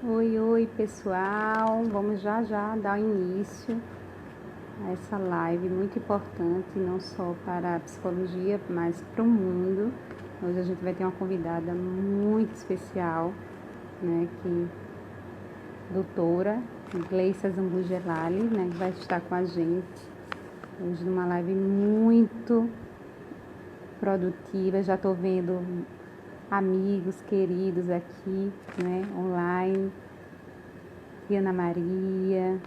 Oi, oi, pessoal. Vamos já já dar início a essa live muito importante, não só para a psicologia, mas para o mundo. Hoje a gente vai ter uma convidada muito especial, né, que doutora Gleissa Zambujelali, né, que vai estar com a gente hoje numa live muito produtiva. Já estou vendo amigos queridos aqui, né, online. Ana Maria,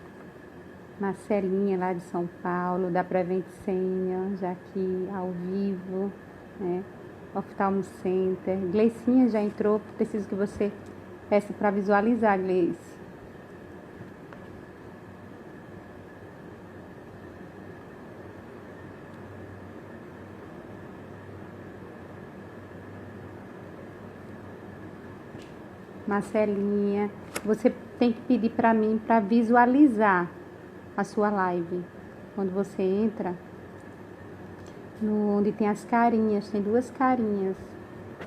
Marcelinha lá de São Paulo, da Prevent Senior, já aqui ao vivo, né? Oftalmo Center. Gleicinha já entrou, preciso que você peça para visualizar, Gleice. Marcelinha, você tem que pedir para mim para visualizar a sua live. Quando você entra, onde tem as carinhas, tem duas carinhas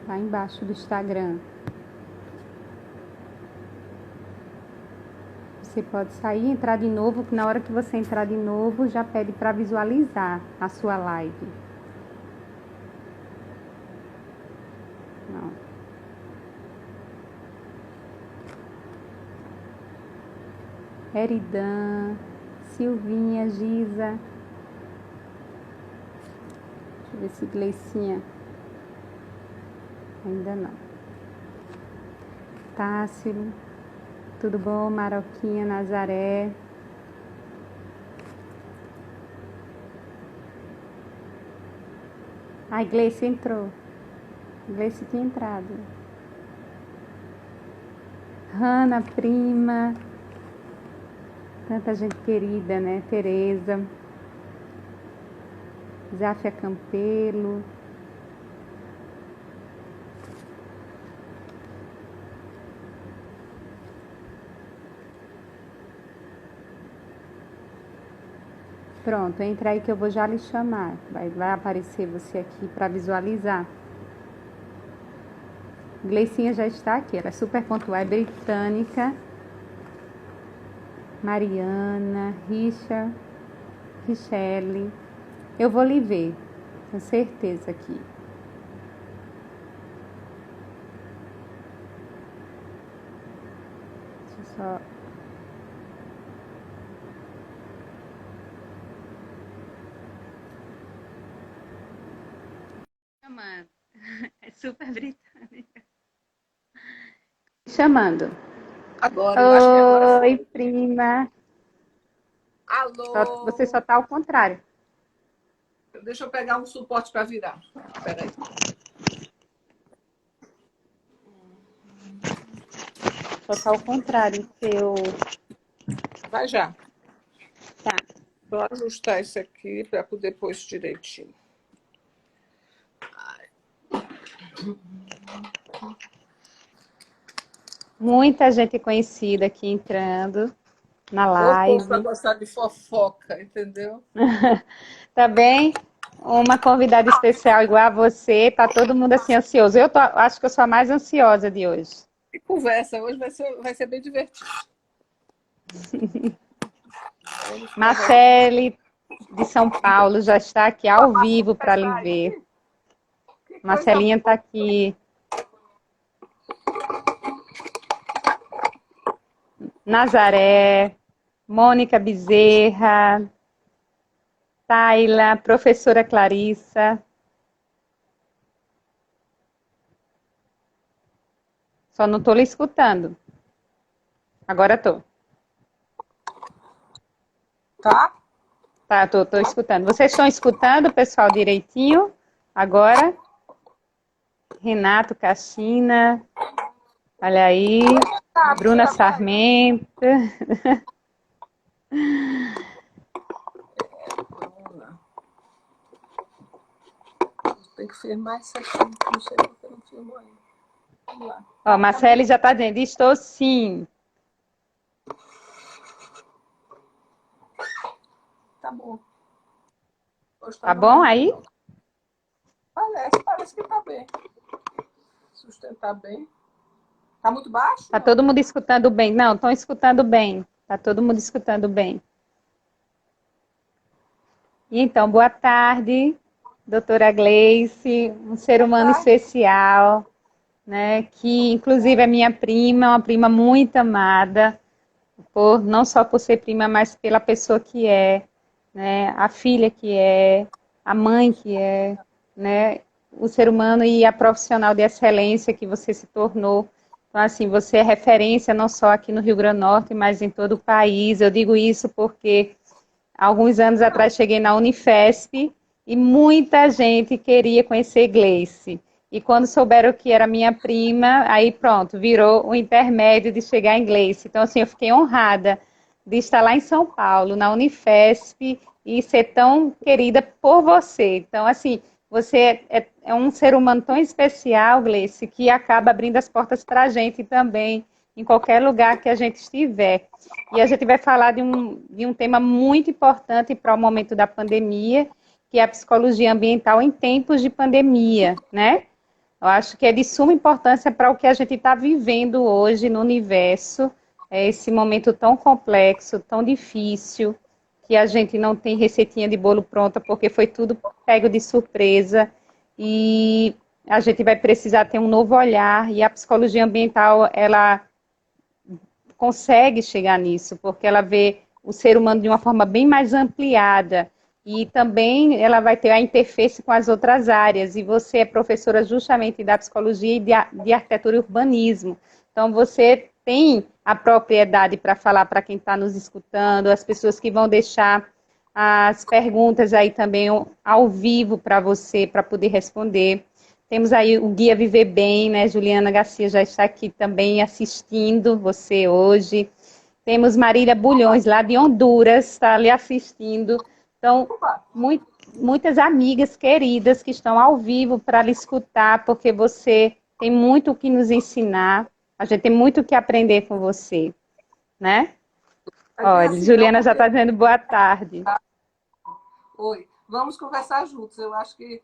lá embaixo do Instagram. Você pode sair e entrar de novo, que na hora que você entrar de novo, já pede para visualizar a sua live. Não. Eridan, Silvinha, Giza. Deixa eu ver se Gleicinha. Ainda não. Tássilo. Tudo bom? Maroquinha, Nazaré. Ai, Gleice entrou. Gleice tinha entrado. Hanna, prima. Tanta gente querida, né? Tereza. Záfia Campelo. Pronto, entra aí que eu vou já lhe chamar. Vai aparecer você aqui para visualizar. Gleicinha já está aqui, ela é super pontual, é britânica. Mariana, Richelle. Eu vou lhe ver, com certeza aqui. Deixa eu só... Chamando. É super britânica. Chamando. Agora, eu acho que agora Oi, foi. prima. Você só Alô? tá ao contrário. Deixa eu pegar um suporte para virar. Espera aí. Só tá ao contrário o seu. Vai já. Tá. Vou ajustar isso aqui para poder pôr isso direitinho. Muita gente conhecida aqui entrando na O povo vai live. gostar de fofoca, entendeu? Tá bem? Uma convidada especial igual a você, tá todo mundo assim ansioso. Acho que eu sou a mais ansiosa de hoje. E conversa, hoje vai ser bem divertido. Marcele, de São Paulo, já está aqui ao vivo para lhe Tá ver. aí? Que coisa Marcelinha está boa. aqui. Nazaré, Mônica Bezerra, Tayla, professora Clarissa. Só não estou lhe escutando. Agora estou. Tá? Tá, estou escutando. Vocês estão escutando, pessoal, direitinho? Agora, Renato Caixina, olha aí, Tá, você Bruna tá por aí? Sarmento. Tem que firmar isso aqui. Não sei porque não firmou ainda. Vamos lá. Ó, Marcele já está dizendo, estou sim. Tá bom. Hoje tá Tá bom bonito. aí? Parece que tá bem. Sustentar bem. Tá muito baixo? Tá todo mundo escutando bem? Não, estão escutando bem. Tá todo mundo escutando bem. Então, boa tarde, doutora Gleice, um ser humano especial, né, que inclusive é minha prima, uma prima muito amada, não só por ser prima, mas pela pessoa que é, né, a filha que é, a mãe que é, né, o ser humano e a profissional de excelência que você se tornou. Então, assim, você é referência não só aqui no Rio Grande do Norte, mas em todo o país. Eu digo isso porque alguns anos atrás cheguei na Unifesp e muita gente queria conhecer Gleice. E quando souberam que era minha prima, aí pronto, virou o intermédio de chegar em Gleice. Então, assim, eu fiquei honrada de estar lá em São Paulo, na Unifesp, e ser tão querida por você. Então, assim, você é um ser humano tão especial, Gleice, que acaba abrindo as portas para a gente também, em qualquer lugar que a gente estiver. E a gente vai falar de um tema muito importante para o momento da pandemia, que é a psicologia ambiental em tempos de pandemia, né? Eu acho que é de suma importância para o que a gente está vivendo hoje no universo, esse momento tão complexo, tão difícil, que a gente não tem receitinha de bolo pronta, porque foi tudo pego de surpresa, e a gente vai precisar ter um novo olhar, e a psicologia ambiental, ela consegue chegar nisso, porque ela vê o ser humano de uma forma bem mais ampliada e também ela vai ter a interface com as outras áreas. E você é professora justamente da psicologia e de arquitetura e urbanismo. Então, você tem a propriedade para falar para quem está nos escutando, as pessoas que vão deixar as perguntas aí também ao vivo para você, para poder responder. Temos aí o Guia Viver Bem, né? Juliana Garcia já está aqui também assistindo você hoje. Temos Marília Bulhões, lá de Honduras, está ali assistindo. Então, muitas amigas queridas que estão ao vivo para lhe escutar, porque você tem muito o que nos ensinar, a gente tem muito o que aprender com você, né? Olha, Juliana já está dizendo boa tarde. Oi, vamos conversar juntos. Eu acho que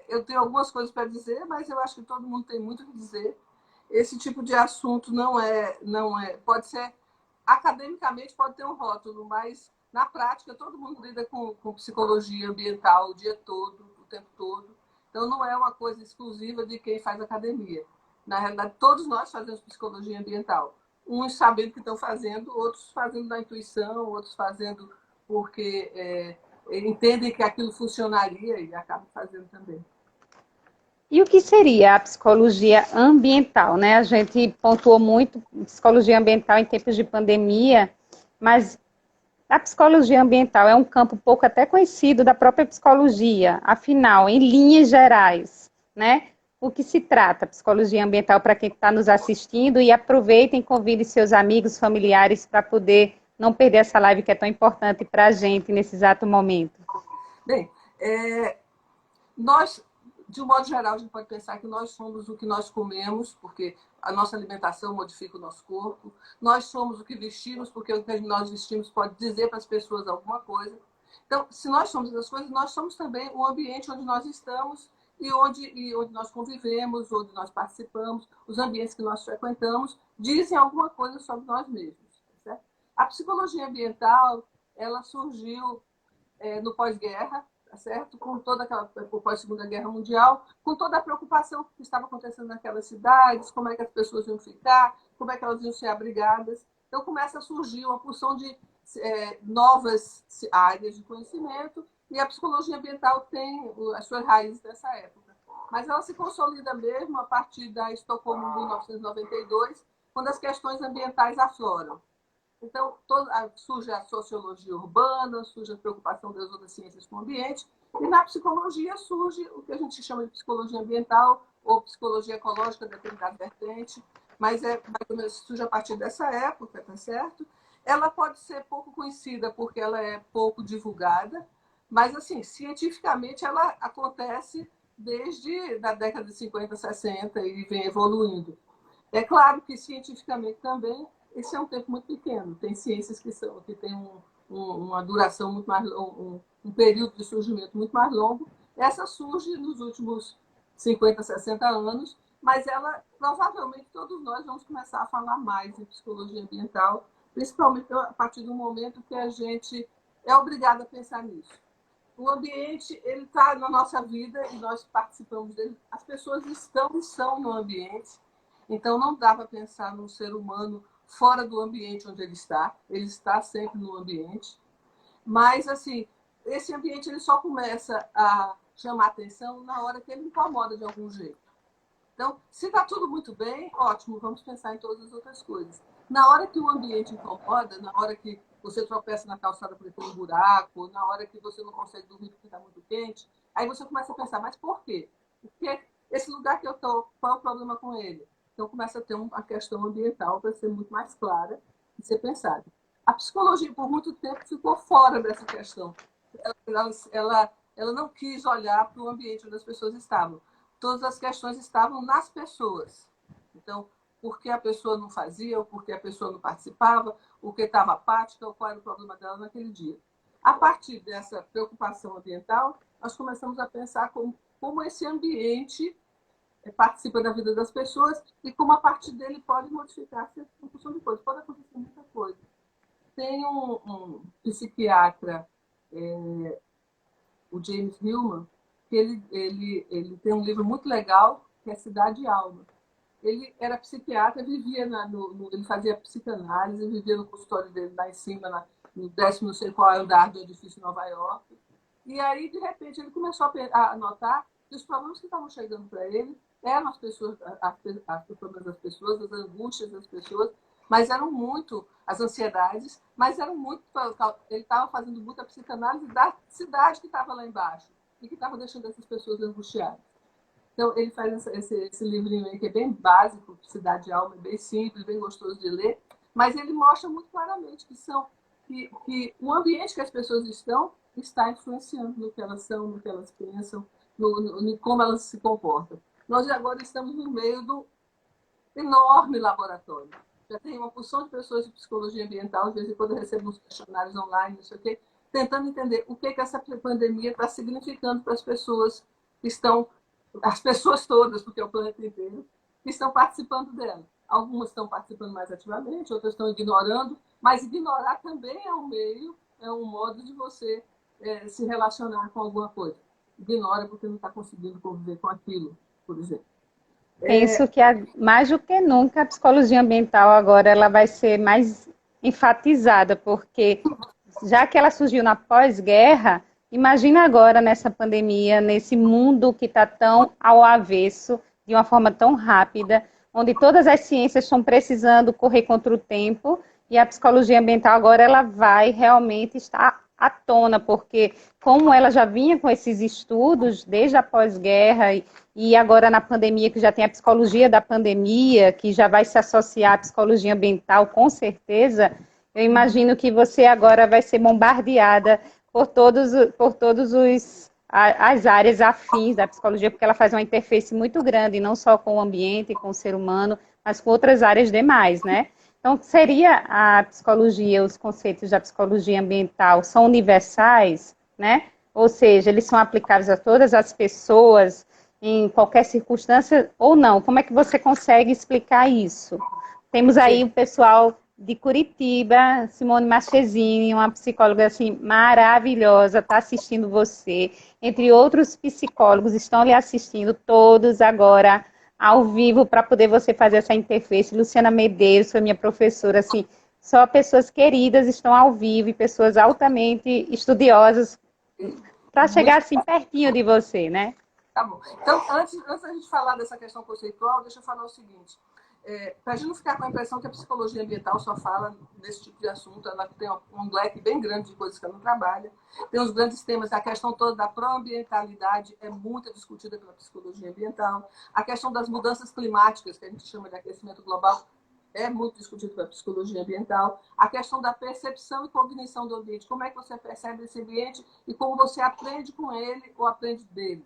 eu tenho algumas coisas para dizer, mas eu acho que todo mundo tem muito o que dizer. Esse tipo de assunto pode ser, academicamente pode ter um rótulo, mas na prática todo mundo lida com psicologia ambiental o dia todo, o tempo todo. Então não é uma coisa exclusiva de quem faz academia. Na realidade, todos nós fazemos psicologia ambiental. Uns sabendo que estão fazendo, outros fazendo na intuição, outros fazendo porque entendem que aquilo funcionaria e acabam fazendo também. E o que seria a psicologia ambiental, né? A gente pontuou muito psicologia ambiental em tempos de pandemia, mas a psicologia ambiental é um campo pouco até conhecido da própria psicologia. Afinal, em linhas gerais, né? O que se trata a psicologia ambiental para quem está nos assistindo, e aproveitem e convidem seus amigos, familiares para poder não perder essa live que é tão importante para a gente nesse exato momento. Bem, nós, de um modo geral, a gente pode pensar que nós somos o que nós comemos, porque a nossa alimentação modifica o nosso corpo. Nós somos o que vestimos, porque o que nós vestimos pode dizer para as pessoas alguma coisa. Então, se nós somos essas coisas, nós somos também o ambiente onde nós estamos e onde nós convivemos, onde nós participamos, os ambientes que nós frequentamos, dizem alguma coisa sobre nós mesmos. Certo? A psicologia ambiental, ela surgiu no pós-guerra, certo? Com toda aquela pós-segunda guerra mundial, com toda a preocupação que estava acontecendo naquelas cidades, como é que as pessoas iam ficar, como é que elas iam ser abrigadas. Então começa a surgir uma porção de novas áreas de conhecimento, e a psicologia ambiental tem as suas raízes nessa época. Mas ela se consolida mesmo a partir da Estocolmo de 1992, quando as questões ambientais afloram. Então, surge a sociologia urbana, surge a preocupação das outras ciências com o ambiente, e na psicologia surge o que a gente chama de psicologia ambiental ou psicologia ecológica, depende da vertente, mas mais ou menos surge a partir dessa época, tá certo? Ela pode ser pouco conhecida porque ela é pouco divulgada, mas, assim, cientificamente ela acontece desde a década de 50, 60 e vem evoluindo. É claro que cientificamente também esse é um tempo muito pequeno. Tem ciências que têm uma duração muito mais longa, um período de surgimento muito mais longo. Essa surge nos últimos 50, 60 anos, mas ela, provavelmente, todos nós vamos começar a falar mais em psicologia ambiental, principalmente a partir do momento que a gente é obrigado a pensar nisso. O ambiente, ele está na nossa vida e nós participamos dele. As pessoas estão e são no ambiente, então não dá para pensar num ser humano fora do ambiente onde ele está sempre no ambiente. Mas, assim, esse ambiente ele só começa a chamar atenção na hora que ele incomoda de algum jeito. Então, se está tudo muito bem, ótimo, vamos pensar em todas as outras coisas. Na hora que o ambiente incomoda, na hora que você tropeça na calçada porque tem um buraco, na hora que você não consegue dormir porque está muito quente, aí você começa a pensar, mas por quê? Porque esse lugar que eu estou, qual é o problema com ele? Então, começa a ter uma questão ambiental para ser muito mais clara e ser pensada. A psicologia, por muito tempo, ficou fora dessa questão. Ela não quis olhar para o ambiente onde as pessoas estavam. Todas as questões estavam nas pessoas. Então, por que a pessoa não fazia, ou por que a pessoa não participava, o que estava apática, ou qual era o problema dela naquele dia. A partir dessa preocupação ambiental, nós começamos a pensar como esse ambiente participa da vida das pessoas e como a partir dele pode modificar-se em função de coisas. Pode acontecer muita coisa. Tem um psiquiatra, o James Hillman, que ele tem um livro muito legal, que é Cidade e Alma. Ele era psiquiatra, vivia ele fazia psicanálise, vivia no consultório dele lá em cima, no 10º não sei qual andar do edifício em Nova York. E aí, de repente, ele começou a notar que os problemas que estavam chegando para ele eram os problemas das pessoas, as angústias das pessoas, mas eram muito as ansiedades, mas eram muito. Ele estava fazendo muita psicanálise da cidade que estava lá embaixo e que estava deixando essas pessoas angustiadas. Então, ele faz esse livrinho aí que é bem básico, Cidade e Alma, é bem simples, bem gostoso de ler, mas ele mostra muito claramente que o ambiente que as pessoas estão está influenciando no que elas são, no que elas pensam, no como elas se comportam. Nós agora estamos no meio do enorme laboratório. Já tem uma porção de pessoas de psicologia ambiental, de vez em quando eu recebo uns questionários online, não sei o quê, tentando entender o que essa pandemia está significando para as pessoas que estão, as pessoas todas, porque é o planeta inteiro, que estão participando dela. Algumas estão participando mais ativamente, outras estão ignorando, mas ignorar também é um meio, é um modo de você se relacionar com alguma coisa. Ignora porque não está conseguindo conviver com aquilo, por exemplo. Penso que mais do que nunca a psicologia ambiental agora ela vai ser mais enfatizada, porque já que ela surgiu na pós-guerra, imagina agora nessa pandemia, nesse mundo que está tão ao avesso, de uma forma tão rápida, onde todas as ciências estão precisando correr contra o tempo, e a psicologia ambiental agora ela vai realmente estar à tona, porque como ela já vinha com esses estudos desde a pós-guerra e agora na pandemia, que já tem a psicologia da pandemia, que já vai se associar à psicologia ambiental, com certeza, eu imagino que você agora vai ser bombardeada por todos as áreas afins da psicologia, porque ela faz uma interface muito grande, não só com o ambiente, com o ser humano, mas com outras áreas demais, né? Então, seria a psicologia, os conceitos da psicologia ambiental são universais, né? Ou seja, eles são aplicáveis a todas as pessoas, em qualquer circunstância, ou não? Como é que você consegue explicar isso? Temos aí o pessoal de Curitiba, Simone Marchesini, uma psicóloga assim, maravilhosa, está assistindo você. Entre outros psicólogos, estão lhe assistindo todos agora ao vivo para poder você fazer essa interface. Luciana Medeiros foi minha professora, assim, só pessoas queridas estão ao vivo e pessoas altamente estudiosas para chegar assim pertinho de você, né? Tá bom. Então, antes da gente falar dessa questão conceitual, deixa eu falar o seguinte. Para a gente não ficar com a impressão que a psicologia ambiental só fala desse tipo de assunto, ela tem um leque bem grande de coisas que ela não trabalha. Tem os grandes temas, a questão toda da proambientalidade é muito discutida pela psicologia ambiental. A questão das mudanças climáticas, que a gente chama de aquecimento global, é muito discutido pela psicologia ambiental. A questão da percepção e cognição do ambiente, como é que você percebe esse ambiente e como você aprende com ele ou aprende dele.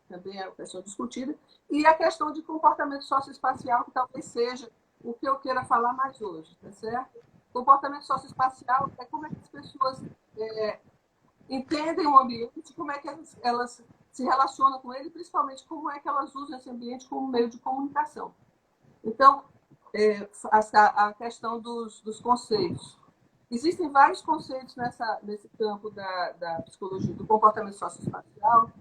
Também é uma questão discutida, e a questão de comportamento socioespacial, que talvez seja o que eu queira falar mais hoje, tá certo? Comportamento socioespacial é como é que as pessoas entendem o ambiente, como é que elas se relacionam com ele, principalmente como é que elas usam esse ambiente como meio de comunicação. Então, a questão dos conceitos. Existem vários conceitos nesse campo da psicologia, do comportamento socioespacial,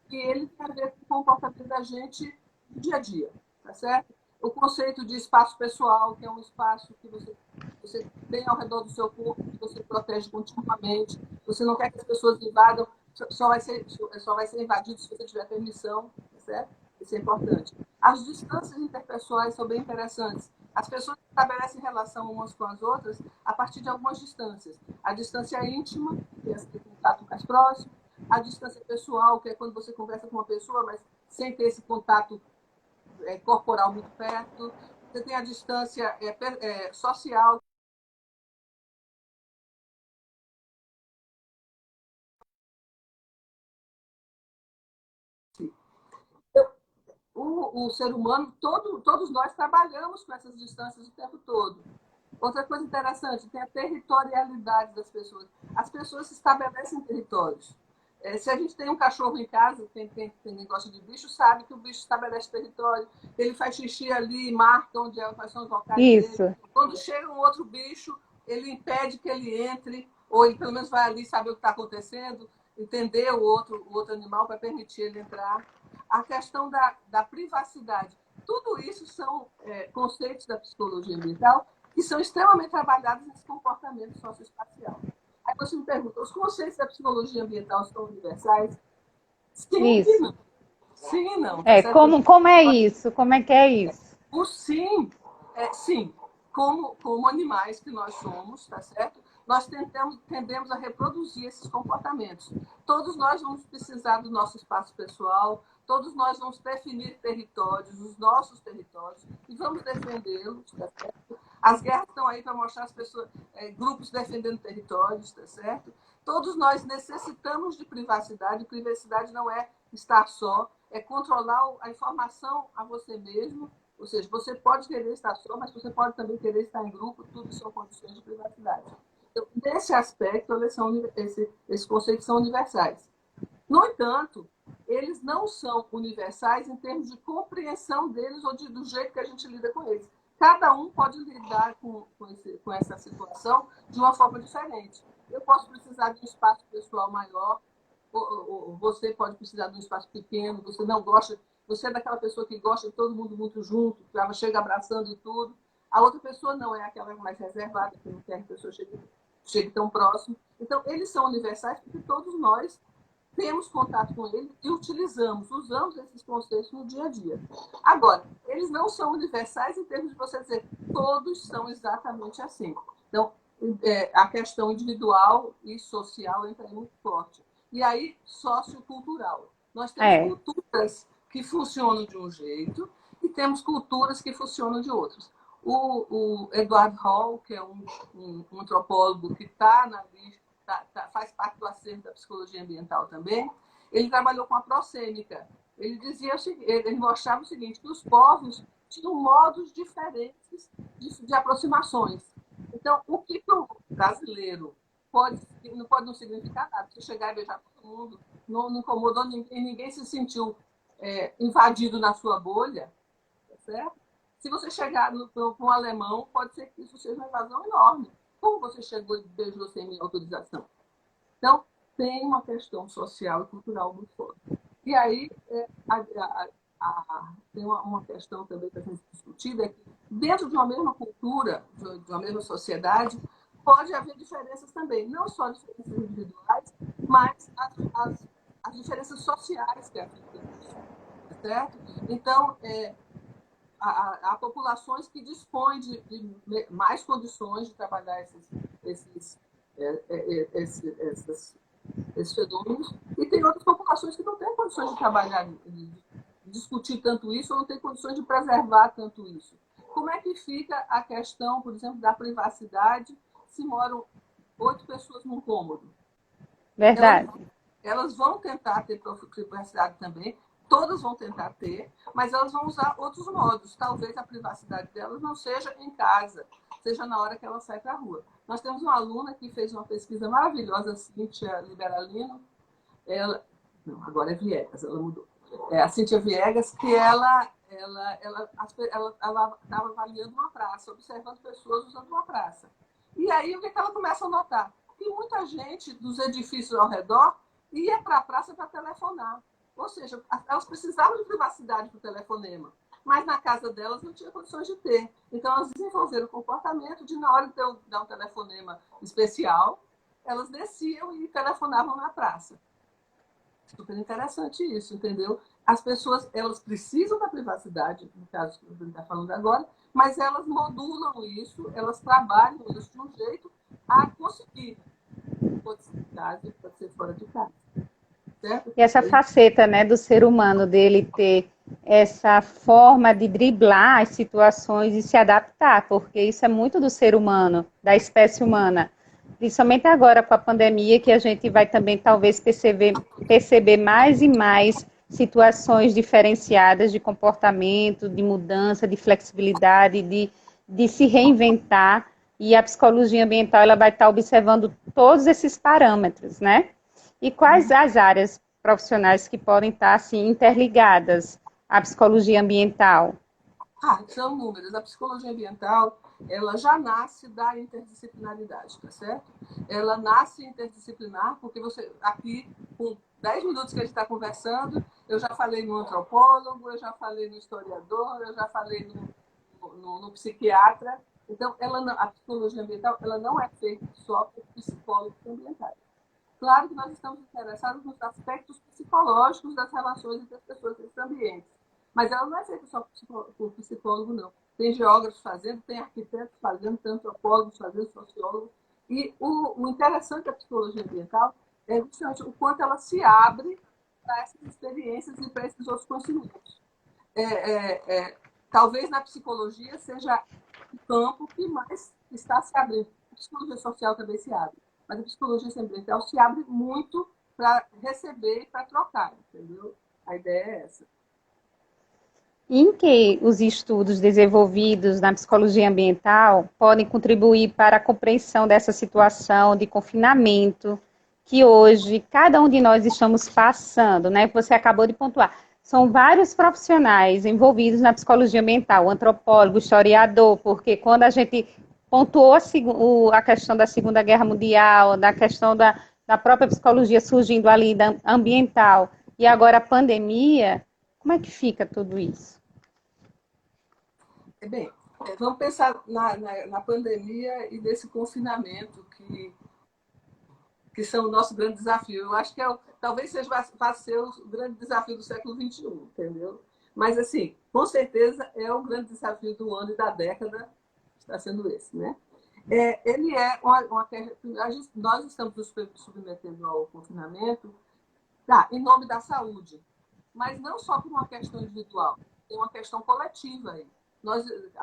que ele tem a ver com o comportamento da gente no dia a dia, tá certo? O conceito de espaço pessoal, que é um espaço que você tem ao redor do seu corpo, que você protege continuamente, você não quer que as pessoas invadam, só vai ser invadido se você tiver permissão, tá certo? Isso é importante. As distâncias interpessoais são bem interessantes. As pessoas estabelecem relação umas com as outras a partir de algumas distâncias. A distância íntima, que é esse contato mais próximo, a distância pessoal, que é quando você conversa com uma pessoa, mas sem ter esse contato corporal muito perto. Você tem a distância social. O ser humano, todos nós trabalhamos com essas distâncias o tempo todo. Outra coisa interessante, tem a territorialidade das pessoas. As pessoas se estabelecem em territórios. Se a gente tem um cachorro em casa, quem gosta de bicho, sabe que o bicho estabelece território. Ele faz xixi ali, marca quais são os locais dele. Quando chega um outro bicho, ele impede que ele entre, ou ele pelo menos vai ali saber o que está acontecendo, entender o outro animal para permitir ele entrar. A questão da privacidade. Tudo isso são conceitos da psicologia ambiental que são extremamente trabalhados nesse comportamento socioespacial. Aí você me pergunta, os conceitos da psicologia ambiental são universais? Sim e não. Sim e não. Como é isso? Como é que é isso? O sim, sim. Como animais que nós somos, tá certo? Nós tendemos a reproduzir esses comportamentos. Todos nós vamos precisar do nosso espaço pessoal, todos nós vamos definir territórios, os nossos territórios, e vamos defendê-los, tá certo? As guerras estão aí para mostrar as pessoas, grupos defendendo territórios, tá certo? Todos nós necessitamos de privacidade. Privacidade não é estar só, é controlar a informação a você mesmo. Ou seja, você pode querer estar só, mas você pode também querer estar em grupo, tudo são condições de privacidade. Então, nesse aspecto, esses conceitos são universais. No entanto, eles não são universais em termos de compreensão deles ou do jeito que a gente lida com eles. Cada um pode lidar com essa situação de uma forma diferente. Eu posso precisar de um espaço pessoal maior, ou você pode precisar de um espaço pequeno, você não gosta, você é daquela pessoa que gosta de todo mundo muito junto, que ela chega abraçando e tudo. A outra pessoa não, é aquela mais reservada, que não quer que a pessoa chegue tão próximo. Então, eles são universais porque todos nós temos contato com ele e usamos esses conceitos no dia a dia. Agora, eles não são universais em termos de você dizer todos são exatamente assim. Então, a questão individual e social entra aí muito forte. E aí, sociocultural. Nós temos culturas que funcionam de um jeito e temos culturas que funcionam de outros. O Edward Hall, que é um antropólogo que está na lista, faz parte do acervo da psicologia ambiental também, ele trabalhou com a prosêmica. Ele mostrava o seguinte, que os povos tinham modos diferentes de aproximações. Então, o que o brasileiro pode não significar nada. Se chegar e beijar todo mundo, não incomodou ninguém se sentiu invadido na sua bolha, tá certo? Se você chegar para um alemão, pode ser que isso seja uma invasão enorme. Como você chegou e beijou sem minha autorização? Então, tem uma questão social e cultural muito forte. E aí, tem uma questão também para a gente discutir, é que dentro de uma mesma cultura, de uma mesma sociedade, pode haver diferenças também, não só diferenças individuais, mas as diferenças sociais que afetam isso, certo? Então, há populações que dispõem de mais condições de trabalhar esses fenômenos, e tem outras populações que não têm condições de trabalhar, de discutir tanto isso, ou não têm condições de preservar tanto isso. Como é que fica a questão, por exemplo, da privacidade se moram 8 pessoas num cômodo? Verdade. Elas vão tentar ter privacidade também, todas vão tentar ter, mas elas vão usar outros modos. Talvez a privacidade delas não seja em casa, seja na hora que ela sai para a rua. Nós temos uma aluna que fez uma pesquisa maravilhosa, Cíntia Liberalino, ela Não, agora é Viegas, ela mudou. É a Cíntia Viegas, que ela estava avaliando uma praça, observando pessoas usando uma praça. E aí, o que ela começa a notar? Que muita gente dos edifícios ao redor ia para a praça para telefonar. Ou seja, elas precisavam de privacidade para o telefonema, mas na casa delas não tinha condições de ter. Então, elas desenvolveram o comportamento de, na hora de dar um telefonema especial, elas desciam e telefonavam na praça. Super interessante isso, entendeu? As pessoas, elas precisam da privacidade, no caso que a gente está falando agora, mas elas modulam isso, elas trabalham isso de um jeito a conseguir. Pode ser em casa, pode ser fora de casa. Certo? E essa faceta, né, do ser humano, dele ter essa forma de driblar as situações e se adaptar, porque isso é muito do ser humano, da espécie humana. Principalmente agora com a pandemia, que a gente vai também talvez perceber mais e mais situações diferenciadas de comportamento, de mudança, de flexibilidade, de se reinventar. E a psicologia ambiental ela vai estar observando todos esses parâmetros, né? E quais as áreas profissionais que podem estar assim interligadas à psicologia ambiental? São números. A psicologia ambiental, ela já nasce da interdisciplinaridade, tá certo? Ela nasce interdisciplinar porque você, aqui, com 10 minutos que a gente está conversando, eu já falei no antropólogo, eu já falei no historiador, eu já falei no psiquiatra. Então, a psicologia ambiental, ela não é feita só por psicólogos ambientais. Claro que nós estamos interessados nos aspectos psicológicos das relações entre as pessoas nesses ambientes. Mas ela não é feita só por psicólogo, não. Tem geógrafos fazendo, tem arquitetos fazendo, tem antropólogos fazendo, sociólogos. E o interessante da psicologia ambiental é justamente o quanto ela se abre para essas experiências e para esses outros conhecimentos. Talvez na psicologia seja o campo que mais está se abrindo. A psicologia social também se abre. Mas a psicologia ambiental se abre muito para receber e para trocar, entendeu? A ideia é essa. Em que os estudos desenvolvidos na psicologia ambiental podem contribuir para a compreensão dessa situação de confinamento que hoje cada um de nós estamos passando, né? Você acabou de pontuar. São vários profissionais envolvidos na psicologia ambiental, antropólogo, historiador, porque quando a gente pontuou a questão da Segunda Guerra Mundial, da questão da própria psicologia surgindo ali ambiental, e agora a pandemia, como é que fica tudo isso? Bem, vamos pensar na pandemia e nesse confinamento que são o nosso grande desafio. Eu acho que talvez vá ser o grande desafio do século XXI, entendeu? Mas, assim, com certeza é o grande desafio do ano e da década, está sendo esse, né? Ele é nós estamos nos submetendo ao confinamento em nome da saúde, mas não só por uma questão individual, tem uma questão coletiva aí.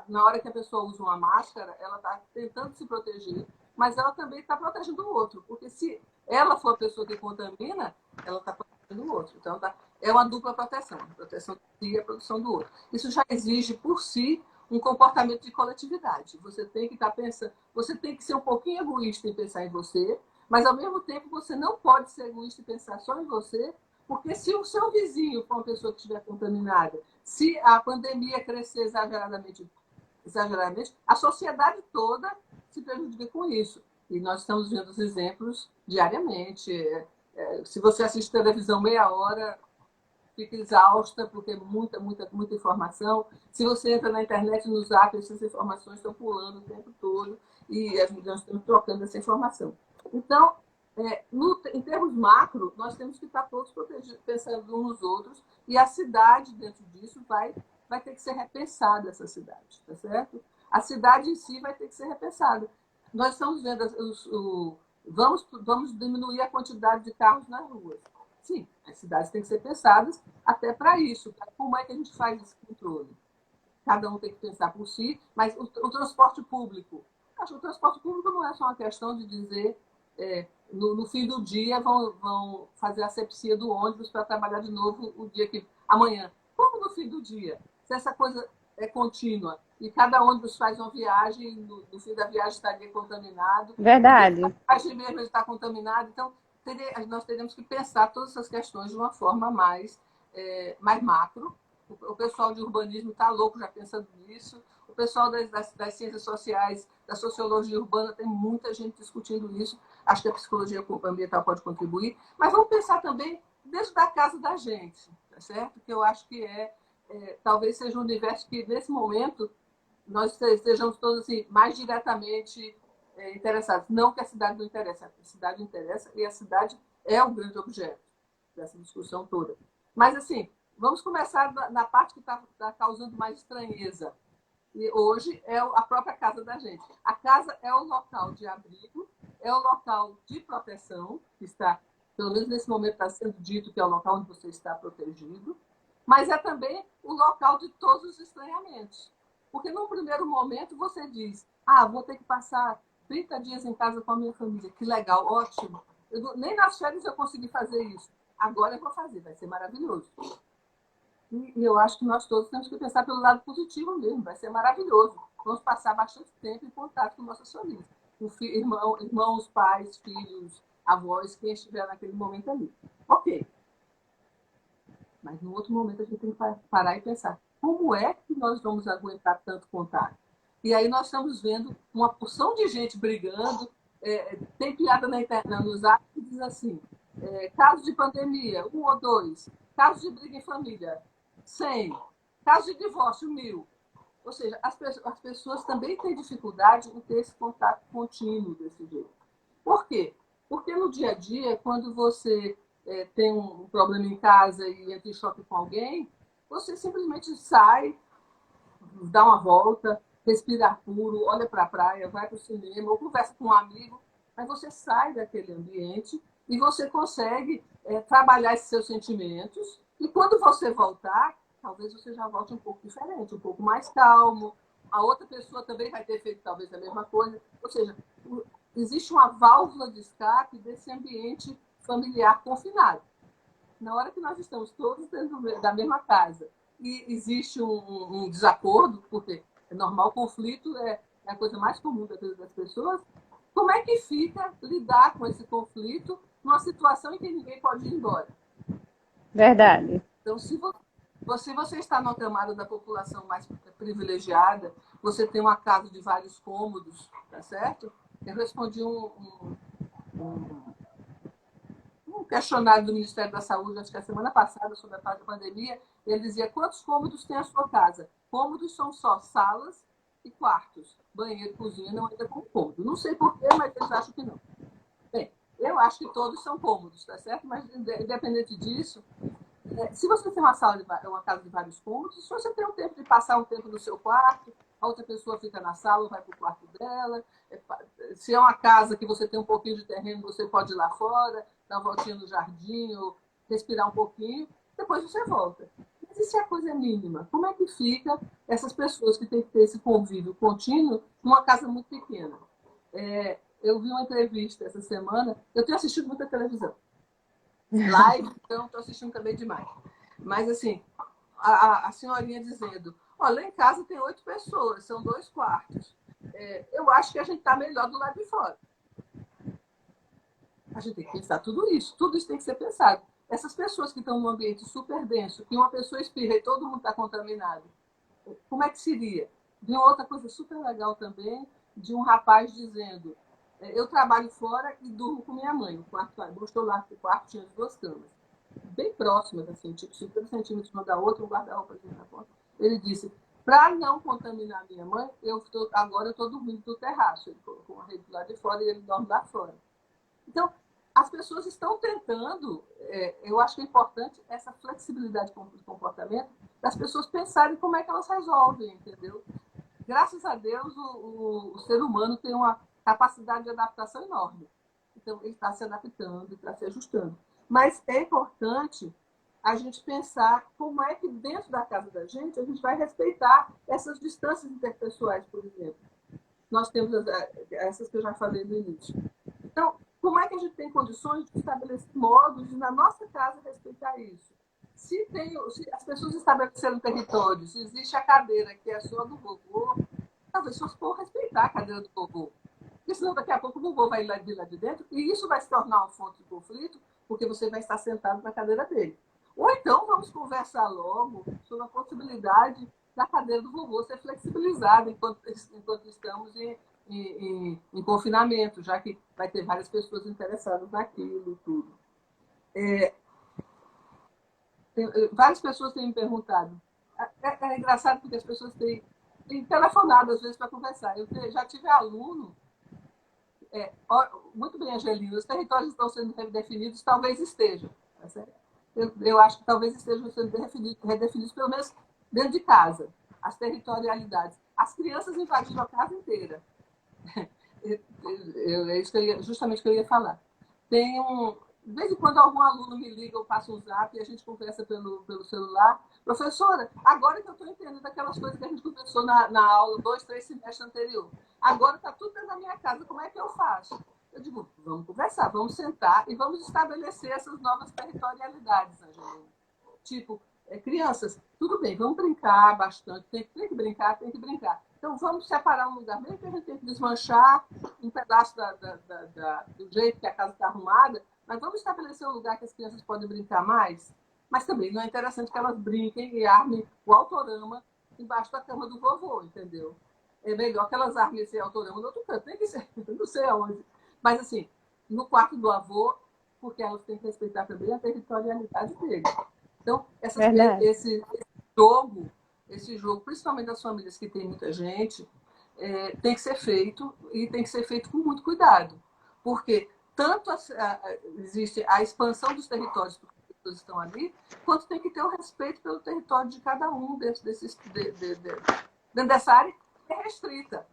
Na hora que a pessoa usa uma máscara, ela está tentando se proteger, mas ela também está protegendo o outro, porque se ela for a pessoa que contamina, ela está protegendo o outro. Então, é uma dupla proteção, a proteção de si e a proteção do outro. Isso já exige, por si, um comportamento de coletividade. Você tem que estar pensando, você tem que ser um pouquinho egoísta em pensar em você, mas, ao mesmo tempo, você não pode ser egoísta e pensar só em você, porque se o seu vizinho for uma pessoa que estiver contaminada, se a pandemia crescer exageradamente, a sociedade toda se prejudica com isso. E nós estamos vendo os exemplos diariamente. Se você assiste televisão meia hora, fica exausta, porque é muita informação. Se você entra na internet, no Zap, essas informações estão pulando o tempo todo e nós estamos trocando essa informação. Então, em termos macro, nós temos que estar todos pensando uns nos outros, e a cidade, dentro disso, vai ter que ser repensada, essa cidade, tá certo? A cidade em si vai ter que ser repensada. Nós estamos vendo, vamos diminuir a quantidade de carros nas ruas. Sim, as cidades têm que ser pensadas até para isso. Como é que a gente faz esse controle? Cada um tem que pensar por si, mas o transporte público. Acho que o transporte público não é só uma questão de dizer no fim do dia vão fazer a asepsia do ônibus para trabalhar de novo o dia que amanhã. Como no fim do dia? Se essa coisa é contínua e cada ônibus faz uma viagem, no fim da viagem estaria contaminado. Verdade. A viagem mesmo está contaminado. Então, nós teríamos que pensar todas essas questões de uma forma mais macro. O pessoal de urbanismo está louco já pensando nisso. O pessoal das ciências sociais, da sociologia urbana, tem muita gente discutindo isso. Acho que a psicologia ambiental pode contribuir. Mas vamos pensar também dentro da casa da gente, tá certo? Que eu acho que talvez seja um universo que, nesse momento, nós estejamos todos assim, mais diretamente interessados. Não que a cidade não interessa, a cidade interessa e a cidade é o grande objeto dessa discussão toda. Mas, assim, vamos começar na parte que está causando mais estranheza. E hoje é a própria casa da gente. A casa é o local de abrigo, é o local de proteção, que está, pelo menos nesse momento, está sendo dito que é o local onde você está protegido, mas é também o local de todos os estranhamentos. Porque, num primeiro momento, você diz, vou ter que passar 30 dias em casa com a minha família. Que legal, ótimo. Nem nas férias eu consegui fazer isso. Agora eu vou fazer, vai ser maravilhoso. E eu acho que nós todos temos que pensar pelo lado positivo mesmo, vai ser maravilhoso. Vamos passar bastante tempo em contato com nossas famílias. Irmãos, pais, filhos, avós, quem estiver naquele momento ali. Ok. Mas no outro momento a gente tem que parar e pensar, como é que nós vamos aguentar tanto contato? E aí nós estamos vendo uma porção de gente brigando, tem piada na internet, nos atos, que diz assim, caso de pandemia, 1 ou 2, caso de briga em família, 100, caso de divórcio, 1000. Ou seja, as pessoas também têm dificuldade em ter esse contato contínuo desse jeito. Por quê? Porque no dia a dia, quando você tem um problema em casa e entra em choque com alguém, você simplesmente sai, dá uma volta, respira ar puro, olha para a praia, vai para o cinema, ou conversa com um amigo, mas você sai daquele ambiente e você consegue trabalhar esses seus sentimentos, e quando você voltar, talvez você já volte um pouco diferente, um pouco mais calmo, a outra pessoa também vai ter feito talvez a mesma coisa, ou seja, existe uma válvula de escape desse ambiente familiar confinado. Na hora que nós estamos todos dentro da mesma casa e existe um desacordo, porque é normal, o conflito é a coisa mais comum da vida das pessoas, como é que fica lidar com esse conflito numa situação em que ninguém pode ir embora? Verdade. Então, se você está numa camada da população mais privilegiada, você tem uma casa de vários cômodos, tá certo? Eu respondi um questionário do Ministério da Saúde, acho que a semana passada, sobre a pandemia, ele dizia quantos cômodos tem a sua casa. Cômodos são só salas e quartos. Banheiro e cozinha não entra com cômodo. Não sei porquê, mas eles acham que não. Bem, eu acho que todos são cômodos, tá certo? Mas, independente disso, se você tem uma casa de vários cômodos, se você tem um tempo de passar um tempo no seu quarto, a outra pessoa fica na sala ou vai para o quarto dela. Se é uma casa que você tem um pouquinho de terreno, você pode ir lá fora, dar uma voltinha no jardim, ou respirar um pouquinho, depois você volta. Mas e se a coisa é mínima? Como é que fica essas pessoas que têm que ter esse convívio contínuo numa casa muito pequena? Eu vi uma entrevista essa semana, eu tenho assistido muita televisão. Live, então estou assistindo também demais. Mas, assim, a senhorinha dizendo, lá em casa tem 8 pessoas, são 2 quartos. Eu acho que a gente está melhor do lado de fora. A gente tem que pensar tudo isso tem que ser pensado. Essas pessoas que estão num ambiente super denso, que uma pessoa espirra e todo mundo está contaminado, como é que seria? Vi outra coisa super legal também, de um rapaz dizendo, eu trabalho fora e durmo com minha mãe. O quarto, mostrou lá que o quarto tinha 2 camas, bem próximas, assim, tipo 50 centímetros uma da outra, um guarda-roupa na porta. Ele disse, para não contaminar minha mãe, agora eu estou dormindo no terraço. Ele colocou uma rede lá de fora e ele dorme lá fora. Então, as pessoas estão tentando, eu acho que é importante essa flexibilidade de comportamento, das pessoas pensarem como é que elas resolvem, entendeu? Graças a Deus, o ser humano tem uma capacidade de adaptação enorme. Então, ele está se adaptando, está se ajustando. Mas é importante a gente pensar como é que dentro da casa da gente a gente vai respeitar essas distâncias interpessoais, por exemplo. Nós temos essas que eu já falei no início. Então, como é que a gente tem condições de estabelecer modos de, na nossa casa, respeitar isso? Se as pessoas estabeleceram territórios, se existe a cadeira que é só do vovô, talvez fosse por respeitar a cadeira do vovô. Porque senão daqui a pouco o vovô vai lá de dentro e isso vai se tornar uma fonte de conflito, porque você vai estar sentado na cadeira dele. Ou então vamos conversar logo sobre a possibilidade da cadeira do vovô ser flexibilizada enquanto estamos em confinamento, já que vai ter várias pessoas interessadas naquilo e tudo. Várias pessoas têm me perguntado. É engraçado porque as pessoas têm telefonado às vezes para conversar. Eu já tive aluno. Muito bem, Angelina, os territórios estão sendo redefinidos, talvez estejam. Tá certo? Eu acho que talvez estejam sendo redefinidos, pelo menos dentro de casa, as territorialidades. As crianças invadiram a casa inteira. É isso que justamente que eu ia falar. De vez em quando algum aluno me liga, eu passo um zap e a gente conversa pelo celular. Professora, agora que eu estou entendendo aquelas coisas que a gente conversou na aula 2, 3 semestres anterior. Agora está tudo dentro da minha casa, como é que eu faço? Eu digo, vamos conversar, vamos sentar e vamos estabelecer essas novas territorialidades, Angelina. Tipo, crianças, tudo bem, vamos brincar bastante, tem que brincar, tem que brincar. Então, vamos separar um lugar, mesmo que a gente tenha que desmanchar um pedaço do jeito que a casa está arrumada, mas vamos estabelecer um lugar que as crianças podem brincar mais. Mas também não é interessante que elas brinquem e armem o autorama embaixo da cama do vovô, entendeu? É melhor que elas armem esse autorama no outro canto. Tem que ser, não sei aonde. Mas, assim, no quarto do avô, porque elas têm que respeitar também a territorialidade dele. Então, esse jogo, principalmente das famílias que tem muita gente, tem que ser feito e tem que ser feito com muito cuidado. Porque tanto existe a expansão dos territórios que as pessoas estão ali, quanto tem que ter o respeito pelo território de cada um dentro dessa área que é restrita.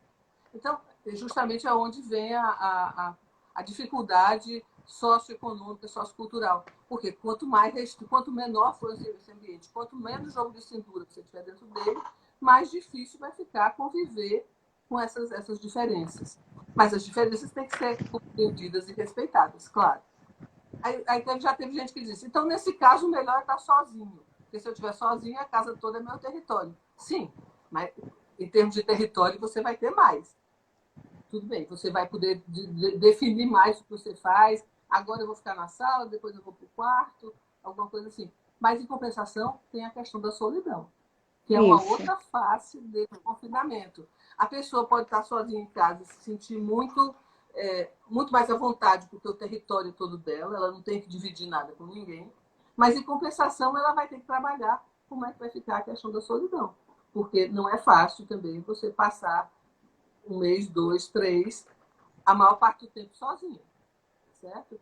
Então, justamente é onde vem a dificuldade socioeconômica, sociocultural. Porque quanto menor for esse ambiente, quanto menos jogo de cintura você tiver dentro dele, mais difícil vai ficar conviver com essas diferenças. Mas as diferenças têm que ser compreendidas e respeitadas, claro. Aí já teve gente que disse, então, nesse caso, o melhor é estar sozinho. Porque se eu estiver sozinho, a casa toda é meu território. Sim, mas em termos de território, você vai ter mais. Tudo bem, você vai poder definir mais o que você faz. Agora eu vou ficar na sala, depois eu vou para o quarto, alguma coisa assim. Mas, em compensação, tem a questão da solidão, que é uma outra face desse confinamento. A pessoa pode estar sozinha em casa e se sentir muito mais à vontade, porque o território é todo dela, ela não tem que dividir nada com ninguém. Mas, em compensação, ela vai ter que trabalhar como é que vai ficar a questão da solidão. Porque não é fácil também você passar 1 mês, 2, 3, a maior parte do tempo sozinha, certo?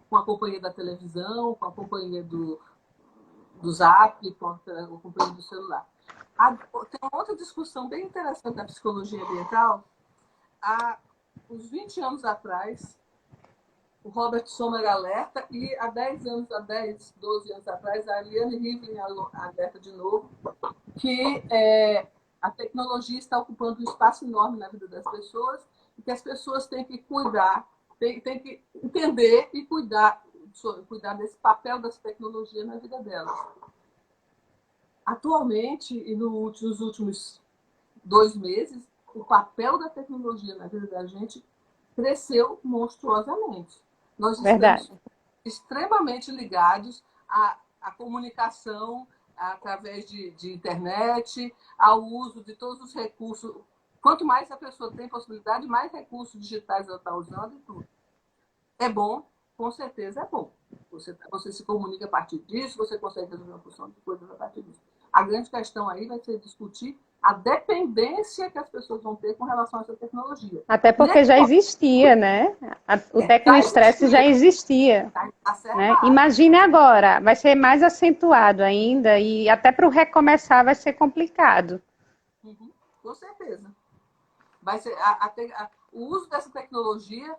Com a companhia da televisão, com a companhia do Zap, com a companhia do celular. Tem uma outra discussão bem interessante da psicologia ambiental. Há uns 20 anos atrás, o Robert Sommer alerta, e há 12 anos atrás, a Ariane Rivlin alerta de novo, que a tecnologia está ocupando um espaço enorme na vida das pessoas e que as pessoas têm que cuidar, têm que entender e cuidar desse papel das tecnologias na vida delas. Atualmente, e nos últimos 2 meses, o papel da tecnologia na vida da gente cresceu monstruosamente. Nós estamos extremamente ligados à comunicação através de internet, ao uso de todos os recursos. Quanto mais a pessoa tem possibilidade, mais recursos digitais ela está usando e tudo. É bom, com certeza é bom. Você se comunica a partir disso, você consegue resolver uma porção de coisas a partir disso. A grande questão aí vai ser discutir a dependência que as pessoas vão ter com relação a essa tecnologia. Até porque já existia, né? O tecnoestresse já existia. Né? Imagine agora, vai ser mais acentuado ainda e até para o recomeçar vai ser complicado. Uhum, com certeza. Vai ser, o uso dessa tecnologia,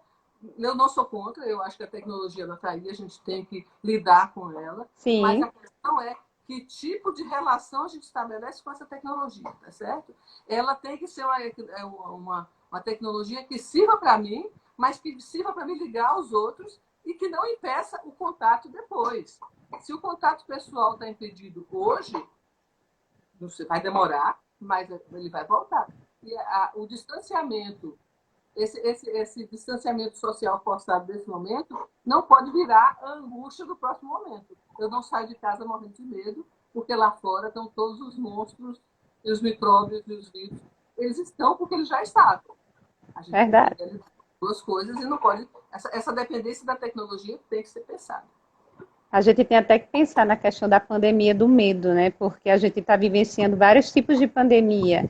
eu não sou contra, eu acho que a tecnologia ela está aí, a gente tem que lidar com ela. Sim. Mas a questão é que tipo de relação a gente estabelece com essa tecnologia, tá certo? Ela tem que ser uma tecnologia que sirva para mim, mas que sirva para me ligar aos outros e que não impeça o contato depois. Se o contato pessoal está impedido hoje, vai demorar, mas ele vai voltar. E o distanciamento esse distanciamento social forçado desse momento não pode virar a angústia do próximo momento. Eu não saio de casa morrendo de medo, porque lá fora estão todos os monstros, e os micróbios e os vírus. Eles estão porque eles já estavam. A gente Verdade. tem duas coisas e não pode... Essa dependência da tecnologia tem que ser pensada. A gente tem até que pensar na questão da pandemia do medo, né? Porque a gente está vivenciando vários tipos de pandemia.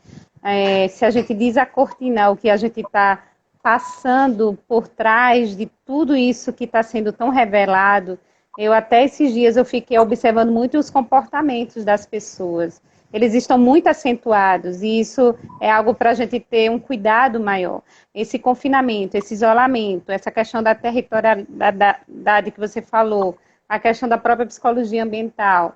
Se a gente desacortinar o que a gente está passando por trás de tudo isso que está sendo tão revelado, eu até esses dias eu fiquei observando muito os comportamentos das pessoas. Eles estão muito acentuados e isso é algo para a gente ter um cuidado maior. Esse confinamento, esse isolamento, essa questão da territorialidade que você falou, a questão da própria psicologia ambiental.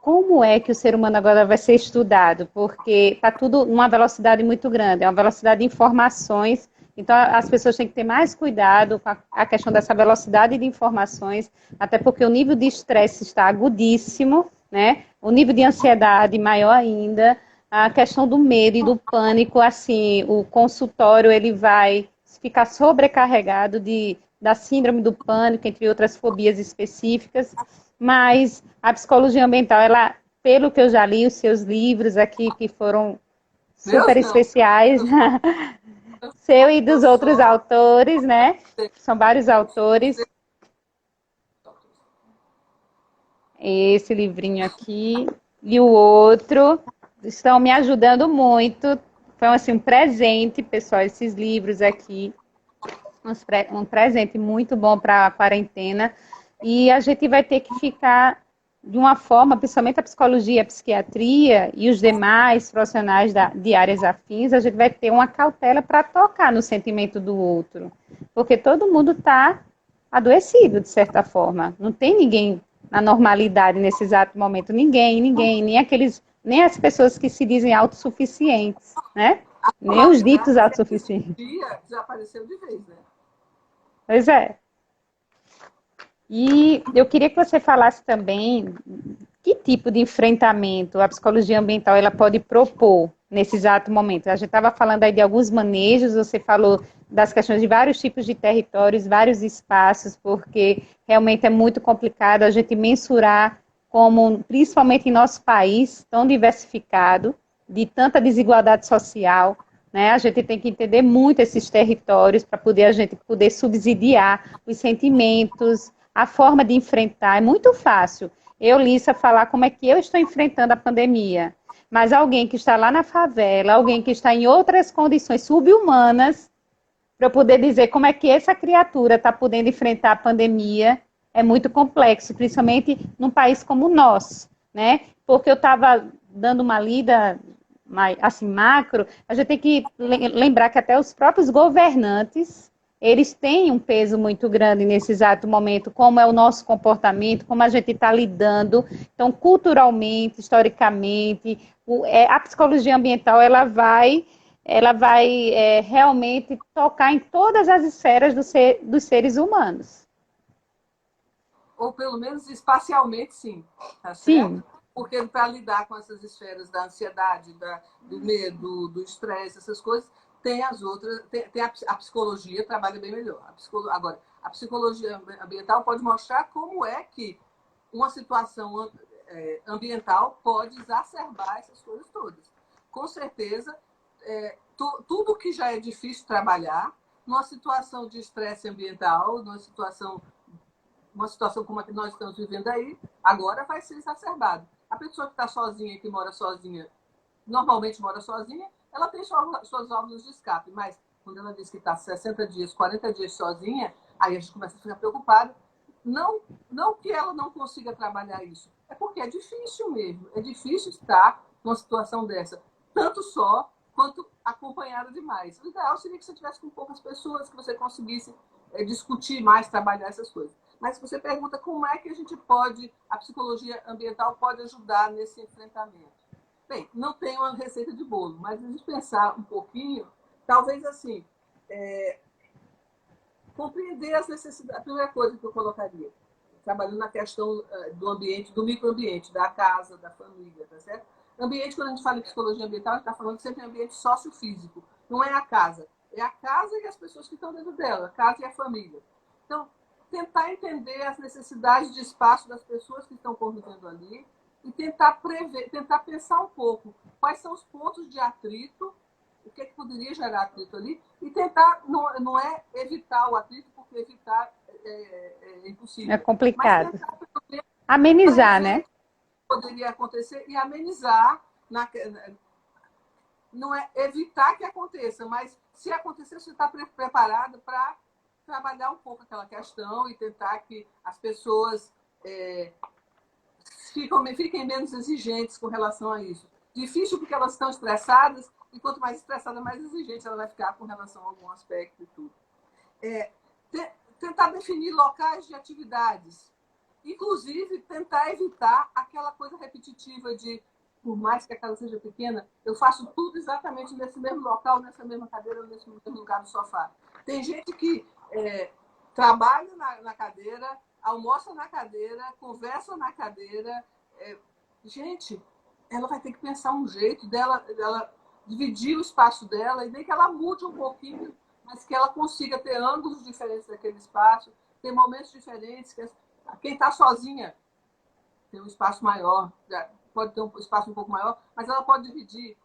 Como é que o ser humano agora vai ser estudado? Porque está tudo numa velocidade muito grande, é uma velocidade de informações, então as pessoas têm que ter mais cuidado com a questão dessa velocidade de informações, até porque o nível de estresse está agudíssimo, né? O nível de ansiedade maior ainda, a questão do medo e do pânico, assim, o consultório ele vai ficar sobrecarregado da síndrome do pânico, entre outras fobias específicas, mas a psicologia ambiental, ela, pelo que eu já li, os seus livros aqui, que foram super Meus não. especiais, seu e dos outros autores, né? São vários autores. Esse livrinho aqui e o outro estão me ajudando muito. Foi assim, um presente, pessoal, esses livros aqui. Um presente muito bom para a quarentena. E a gente vai ter que ficar de uma forma, principalmente a psicologia, a psiquiatria e os demais profissionais de áreas afins, a gente vai ter uma cautela para tocar no sentimento do outro. Porque todo mundo está adoecido, de certa forma. Não tem ninguém na normalidade nesse exato momento. Ninguém, nem as pessoas que se dizem autossuficientes, né? Nem os ditos autossuficientes. Desapareceu de vez, né? Pois é. E eu queria que você falasse também que tipo de enfrentamento a psicologia ambiental ela pode propor nesse exato momento. A gente estava falando aí de alguns manejos, você falou das questões de vários tipos de territórios, vários espaços, porque realmente é muito complicado a gente mensurar como, principalmente em nosso país, tão diversificado, de tanta desigualdade social, né? A gente tem que entender muito esses territórios para poder a gente poder subsidiar os sentimentos, a forma de enfrentar. É muito fácil eu, Lissa, falar como é que eu estou enfrentando a pandemia, mas alguém que está lá na favela, alguém que está em outras condições subhumanas, para eu poder dizer como é que essa criatura está podendo enfrentar a pandemia, é muito complexo, principalmente num país como o nosso, né? Porque eu estava dando uma lida assim, macro, a gente tem que lembrar que até os próprios governantes, eles têm um peso muito grande nesse exato momento, como é o nosso comportamento, como a gente está lidando. Então, culturalmente, historicamente, a psicologia ambiental, ela vai realmente tocar em todas as esferas dos seres humanos. Ou pelo menos espacialmente, sim. Tá certo? Sim. Porque para lidar com essas esferas da ansiedade, do medo, do estresse, essas coisas, tem as outras, tem a psicologia trabalha bem melhor. Agora, a psicologia ambiental pode mostrar como é que uma situação ambiental pode exacerbar essas coisas todas. Com certeza, tudo que já é difícil trabalhar, numa situação de estresse ambiental, uma situação como a que nós estamos vivendo aí, agora vai ser exacerbado. A pessoa que está sozinha, que mora sozinha, normalmente mora sozinha, ela tem suas válvulas de escape, mas quando ela diz que está 60 dias, 40 dias sozinha, aí a gente começa a ficar preocupado. Não que ela não consiga trabalhar isso, é porque é difícil mesmo, é difícil estar numa situação dessa, tanto só quanto acompanhada demais. O ideal seria que você tivesse com poucas pessoas, que você conseguisse discutir mais, trabalhar essas coisas. Mas você pergunta como é que a psicologia ambiental pode ajudar nesse enfrentamento. Bem, não tem uma receita de bolo, mas a gente pensar um pouquinho, talvez assim, compreender as necessidades. A primeira coisa que eu colocaria, trabalhando na questão do ambiente, do microambiente, da casa, da família, tá certo? Ambiente, quando a gente fala em psicologia ambiental, a gente está falando sempre em ambiente sociofísico, não é a casa. É a casa e as pessoas que estão dentro dela, a casa e a família. Então, tentar entender as necessidades de espaço das pessoas que estão convivendo ali e tentar prever, tentar pensar um pouco quais são os pontos de atrito, o que, é que poderia gerar atrito ali, e tentar, não é evitar o atrito, porque evitar é É impossível, mas complicado. tentar Amenizar, prever né? o que poderia acontecer e amenizar, não é evitar que aconteça, mas se acontecer, você está preparado para trabalhar um pouco aquela questão e tentar que as pessoas fiquem menos exigentes com relação a isso. Difícil porque elas estão estressadas e quanto mais estressada, mais exigente ela vai ficar com relação a algum aspecto e tudo. Tentar definir locais de atividades. Inclusive, tentar evitar aquela coisa repetitiva de, por mais que a casa seja pequena, eu faço tudo exatamente nesse mesmo local, nessa mesma cadeira, nesse mesmo lugar do sofá. Tem gente que trabalha na cadeira, almoça na cadeira, conversa na cadeira. Gente, ela vai ter que pensar um jeito dela dividir o espaço dela, e nem que ela mude um pouquinho, mas que ela consiga ter ângulos diferentes daquele espaço, ter momentos diferentes. Quem está sozinha tem um espaço maior, pode ter um espaço um pouco maior, mas ela pode dividir.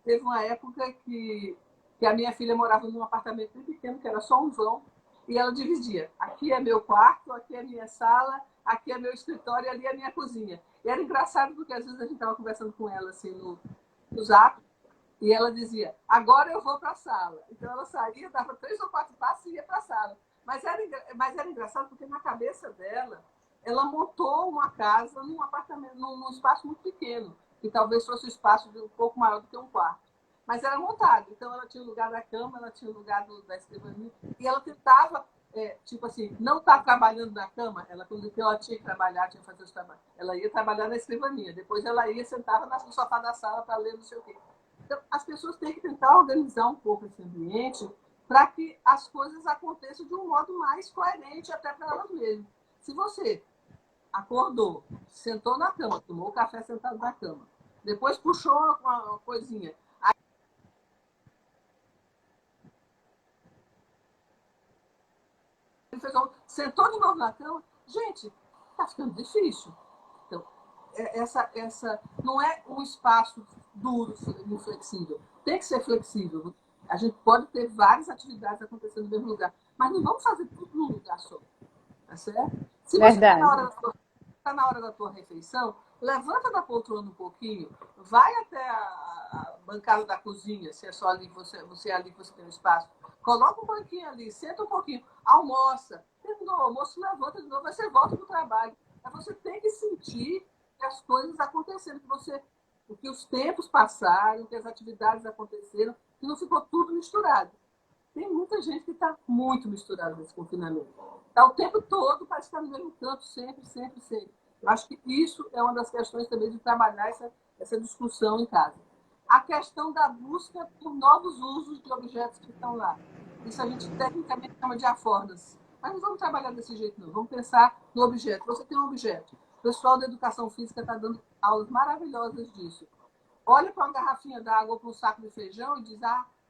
Teve uma época que a minha filha morava num apartamento bem pequeno, que era só um vão, e ela dividia. Aqui é meu quarto, aqui é minha sala, aqui é meu escritório e ali é minha cozinha. E era engraçado porque às vezes a gente estava conversando com ela assim, no Zap, e ela dizia, agora eu vou para a sala. Então ela saía, dava 3 ou 4 passos e ia para a sala. Mas era engraçado porque na cabeça dela, ela montou uma casa num apartamento, num espaço muito pequeno, que talvez fosse um espaço um pouco maior do que um quarto. Mas era montado. Então ela tinha o lugar da cama, ela tinha o lugar da escrivaninha, e ela tentava, tipo assim, não estar trabalhando na cama. Quando ela tinha que trabalhar, tinha que fazer os trabalhos, ela ia trabalhar na escrivaninha. Depois ela ia, sentava no sofá da sala para ler não sei o quê. Então, as pessoas têm que tentar organizar um pouco esse ambiente para que as coisas aconteçam de um modo mais coerente até para elas mesmas. Se você acordou, sentou na cama, tomou o café sentado na cama, depois puxou uma coisinha, sentou de novo na cama, gente, está ficando difícil. Então, essa não é um espaço duro, inflexível. Tem que ser flexível. A gente pode ter várias atividades acontecendo no mesmo lugar, mas não vamos fazer tudo num lugar só. Tá certo? Se você está Verdade. na hora da tua refeição, levanta da poltrona um pouquinho, vai até a bancada da cozinha, se é só ali você é ali que você tem o espaço. Coloca um banquinho ali, senta um pouquinho, almoça. Terminou o almoço, levanta de novo, aí você volta para o trabalho. Aí você tem que sentir que as coisas aconteceram, que os tempos passaram, que as atividades aconteceram, que não ficou tudo misturado. Tem muita gente que está muito misturada nesse confinamento. Está o tempo todo, parece estar no mesmo canto, sempre, sempre, sempre. Eu acho que isso é uma das questões também de trabalhar essa discussão em casa. A questão da busca por novos usos de objetos que estão lá. Isso a gente tecnicamente chama de affordancy. Mas não vamos trabalhar desse jeito, não. Vamos pensar no objeto. Você tem um objeto. O pessoal da educação física está dando aulas maravilhosas disso. Olha para uma garrafinha d'água ou para um saco de feijão e diz,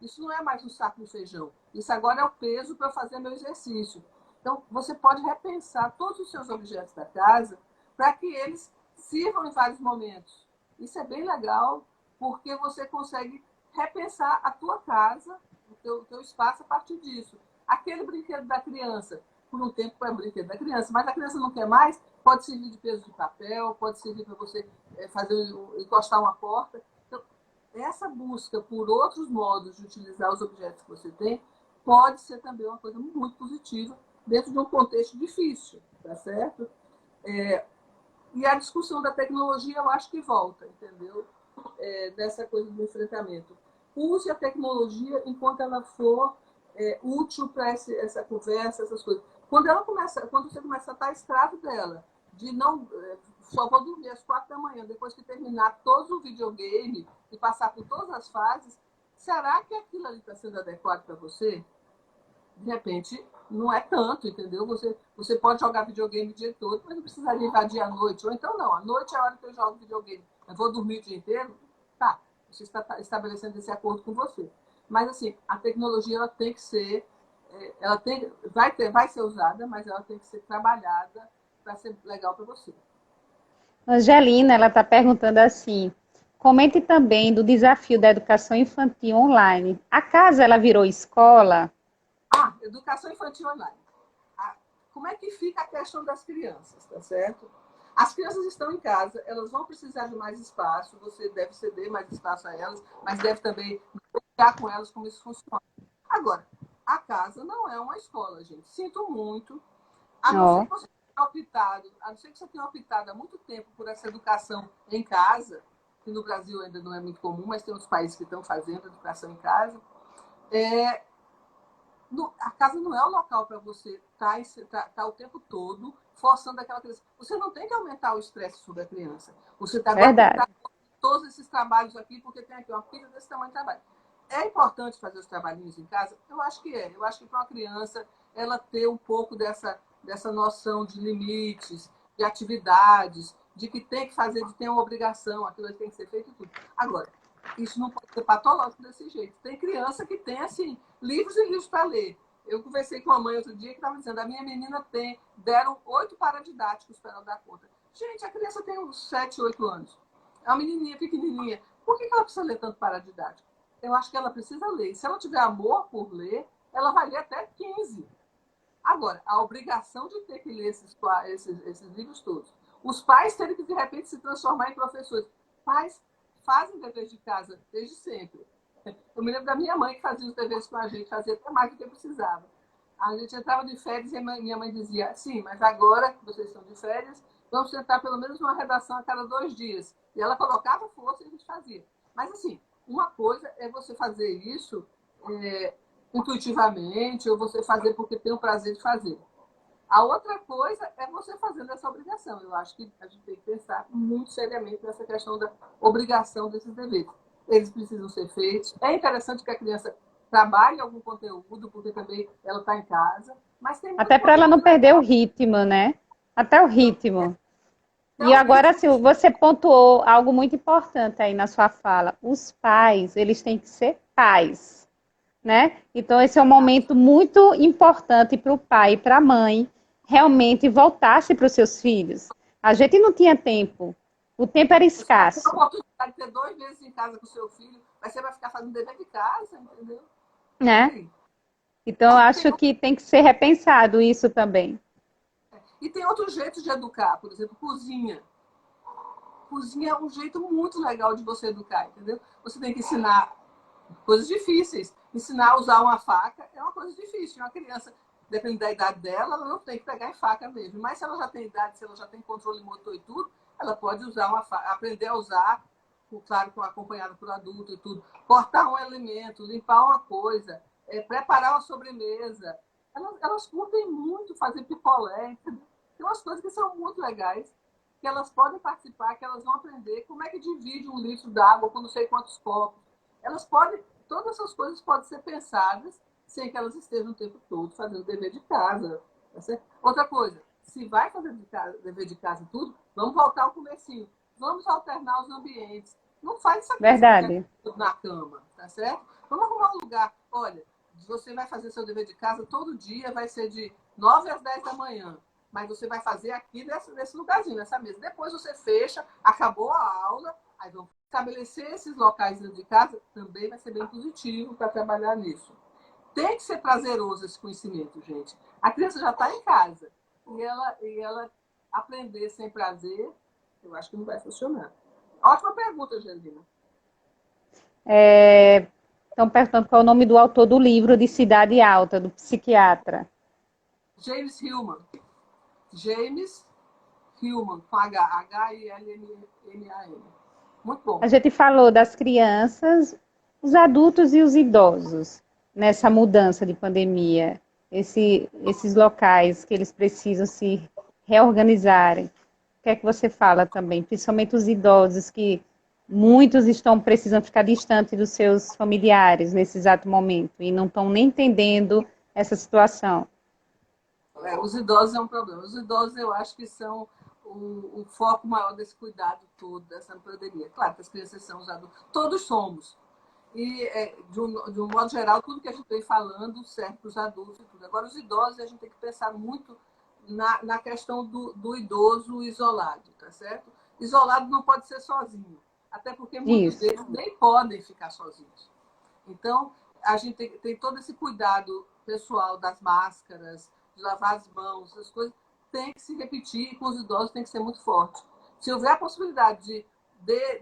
isso não é mais um saco de feijão. Isso agora é o peso para eu fazer meu exercício. Então, você pode repensar todos os seus objetos da casa para que eles sirvam em vários momentos. Isso é bem legal, porque você consegue repensar a tua casa, o teu espaço a partir disso. Aquele brinquedo da criança, por um tempo é o brinquedo da criança, mas a criança não quer mais, pode servir de peso de papel, pode servir para você encostar uma porta. Então, essa busca por outros modos de utilizar os objetos que você tem pode ser também uma coisa muito positiva dentro de um contexto difícil, tá certo? E a discussão da tecnologia eu acho que volta, entendeu? Dessa coisa do enfrentamento. Use a tecnologia enquanto ela for útil para essa conversa, essas coisas. Quando você começa a estar escravo dela, de não só vou dormir às 4 da manhã, depois que terminar todo o videogame e passar por todas as fases, será que aquilo ali está sendo adequado para você? De repente, não é tanto, entendeu? Você pode jogar videogame o dia todo, mas não precisaria invadir a noite. Ou então, não, a noite é a hora que eu jogo videogame. Eu vou dormir o dia inteiro? Tá, você está estabelecendo esse acordo com você. Mas, assim, a tecnologia ela tem que ser, vai ser usada, mas ela tem que ser trabalhada para ser legal para você. Angelina, ela está perguntando assim, comente também do desafio da educação infantil online. A casa, ela virou escola? Educação infantil online. Como é que fica a questão das crianças, tá certo? As crianças estão em casa, elas vão precisar de mais espaço, você deve ceder mais espaço a elas, mas deve também negociar com elas como isso funciona. Agora, a casa não é uma escola, gente. Sinto muito. A não ser que você tenha optado, a não ser que você tenha optado há muito tempo por essa educação em casa, que no Brasil ainda não é muito comum, mas tem outros países que estão fazendo educação em casa. A casa não é o local para você estar o tempo todo forçando aquela criança. Você não tem que aumentar o estresse sobre a criança. Você está Verdade. todos esses trabalhos aqui, porque tem aqui uma pilha desse tamanho de trabalho. É importante fazer os trabalhinhos em casa? Eu acho que é. Eu acho que para uma criança ela ter um pouco dessa noção de limites, de atividades, de que tem que fazer, de ter uma obrigação, aquilo tem que ser feito e tudo. Agora, isso não pode ser patológico desse jeito. Tem criança que tem, assim, livros e livros para ler. Eu conversei com a mãe outro dia que estava dizendo, a minha menina deram 8 paradidáticos para ela dar conta. Gente, a criança tem uns 7, 8 anos. É uma menininha pequenininha. Por que ela precisa ler tanto paradidático? Eu acho que ela precisa ler. Se ela tiver amor por ler, ela vai ler até 15. Agora, a obrigação de ter que ler esses livros todos. Os pais terem que, de repente, se transformar em professores. Pais fazem deveres de casa desde sempre. Eu me lembro da minha mãe que fazia os deveres com a gente, fazia até mais do que precisava. A gente entrava de férias e minha mãe dizia, sim, mas agora que vocês estão de férias, vamos tentar pelo menos uma redação a cada 2 dias. E ela colocava força e a gente fazia. Mas, assim, uma coisa é você fazer isso intuitivamente, ou você fazer porque tem o prazer de fazer. A outra coisa é você fazendo essa obrigação. Eu acho que a gente tem que pensar muito seriamente nessa questão da obrigação desses deveres. Eles precisam ser feitos. É interessante que a criança trabalhe algum conteúdo, porque também ela está em casa. Mas tem muito Até para ela não conteúdo perder o legal. ritmo, né? Até o ritmo. E Então, agora, assim, você pontuou algo muito importante aí na sua fala. Os pais, eles têm que ser pais, né? Então, esse é um momento muito importante para o pai e para a mãe realmente voltar-se para os seus filhos. A gente não tinha tempo. O tempo era você vai ter a escasso, oportunidade de ter 2 meses em casa com o seu filho, mas você vai ficar fazendo dever de casa, entendeu? E né? aí? Então, eu acho que tem que ser repensado isso também. E tem outros jeitos de educar, por exemplo, cozinha. Cozinha é um jeito muito legal de você educar, entendeu? Você tem que ensinar coisas difíceis. Ensinar a usar uma faca é uma coisa difícil. Uma criança, dependendo da idade dela, ela não tem que pegar em faca mesmo. Mas se ela já tem idade, se ela já tem controle motor e tudo, ela pode usar uma faca, aprender a usar, claro, acompanhado por adulto e tudo. Cortar um elemento, limpar uma coisa, preparar uma sobremesa. Elas curtem muito fazer picolé. Entendeu? Tem umas coisas que são muito legais, que elas podem participar, que elas vão aprender como é que divide um litro d'água com não sei quantos copos. Elas podem, todas essas coisas podem ser pensadas sem que elas estejam o tempo todo fazendo dever de casa. Tá. Outra coisa, se vai fazer dever de casa e tudo, vamos voltar ao comecinho. Vamos alternar os ambientes. Não faz essa criança ficar Verdade. na cama, tá certo? Vamos arrumar um lugar. Olha, você vai fazer seu dever de casa todo dia, vai ser de 9 às 10 da manhã. Mas você vai fazer aqui nesse lugarzinho, nessa mesa. Depois você fecha, acabou a aula, aí vamos estabelecer esses locais dentro de casa, também vai ser bem positivo para trabalhar nisso. Tem que ser prazeroso esse conhecimento, gente. A criança já está em casa e ela aprender sem prazer, eu acho que não vai funcionar. Ótima pergunta, Angelina. Estão perguntando qual é o nome do autor do livro de Cidade Alta, do psiquiatra. James Hillman. James Hillman, com H-I-L-M-A-N. Muito bom. A gente falou das crianças, os adultos e os idosos nessa mudança de pandemia, esses locais que eles precisam se reorganizarem. O que é que você fala também? Principalmente os idosos, que muitos estão precisando ficar distante dos seus familiares nesse exato momento e não estão nem entendendo essa situação. Os idosos é um problema. Os idosos eu acho que são o foco maior desse cuidado todo, dessa pandemia. Claro que as crianças são os adultos. Todos somos. E, de um modo geral, tudo que a gente vem falando serve para os adultos e tudo. Agora, os idosos, a gente tem que pensar muito na questão do idoso isolado, tá certo? Isolado não pode ser sozinho, até porque muitos Isso. deles nem podem ficar sozinhos. Então, a gente tem todo esse cuidado pessoal das máscaras, de lavar as mãos, essas coisas, tem que se repetir e com os idosos tem que ser muito forte. Se houver a possibilidade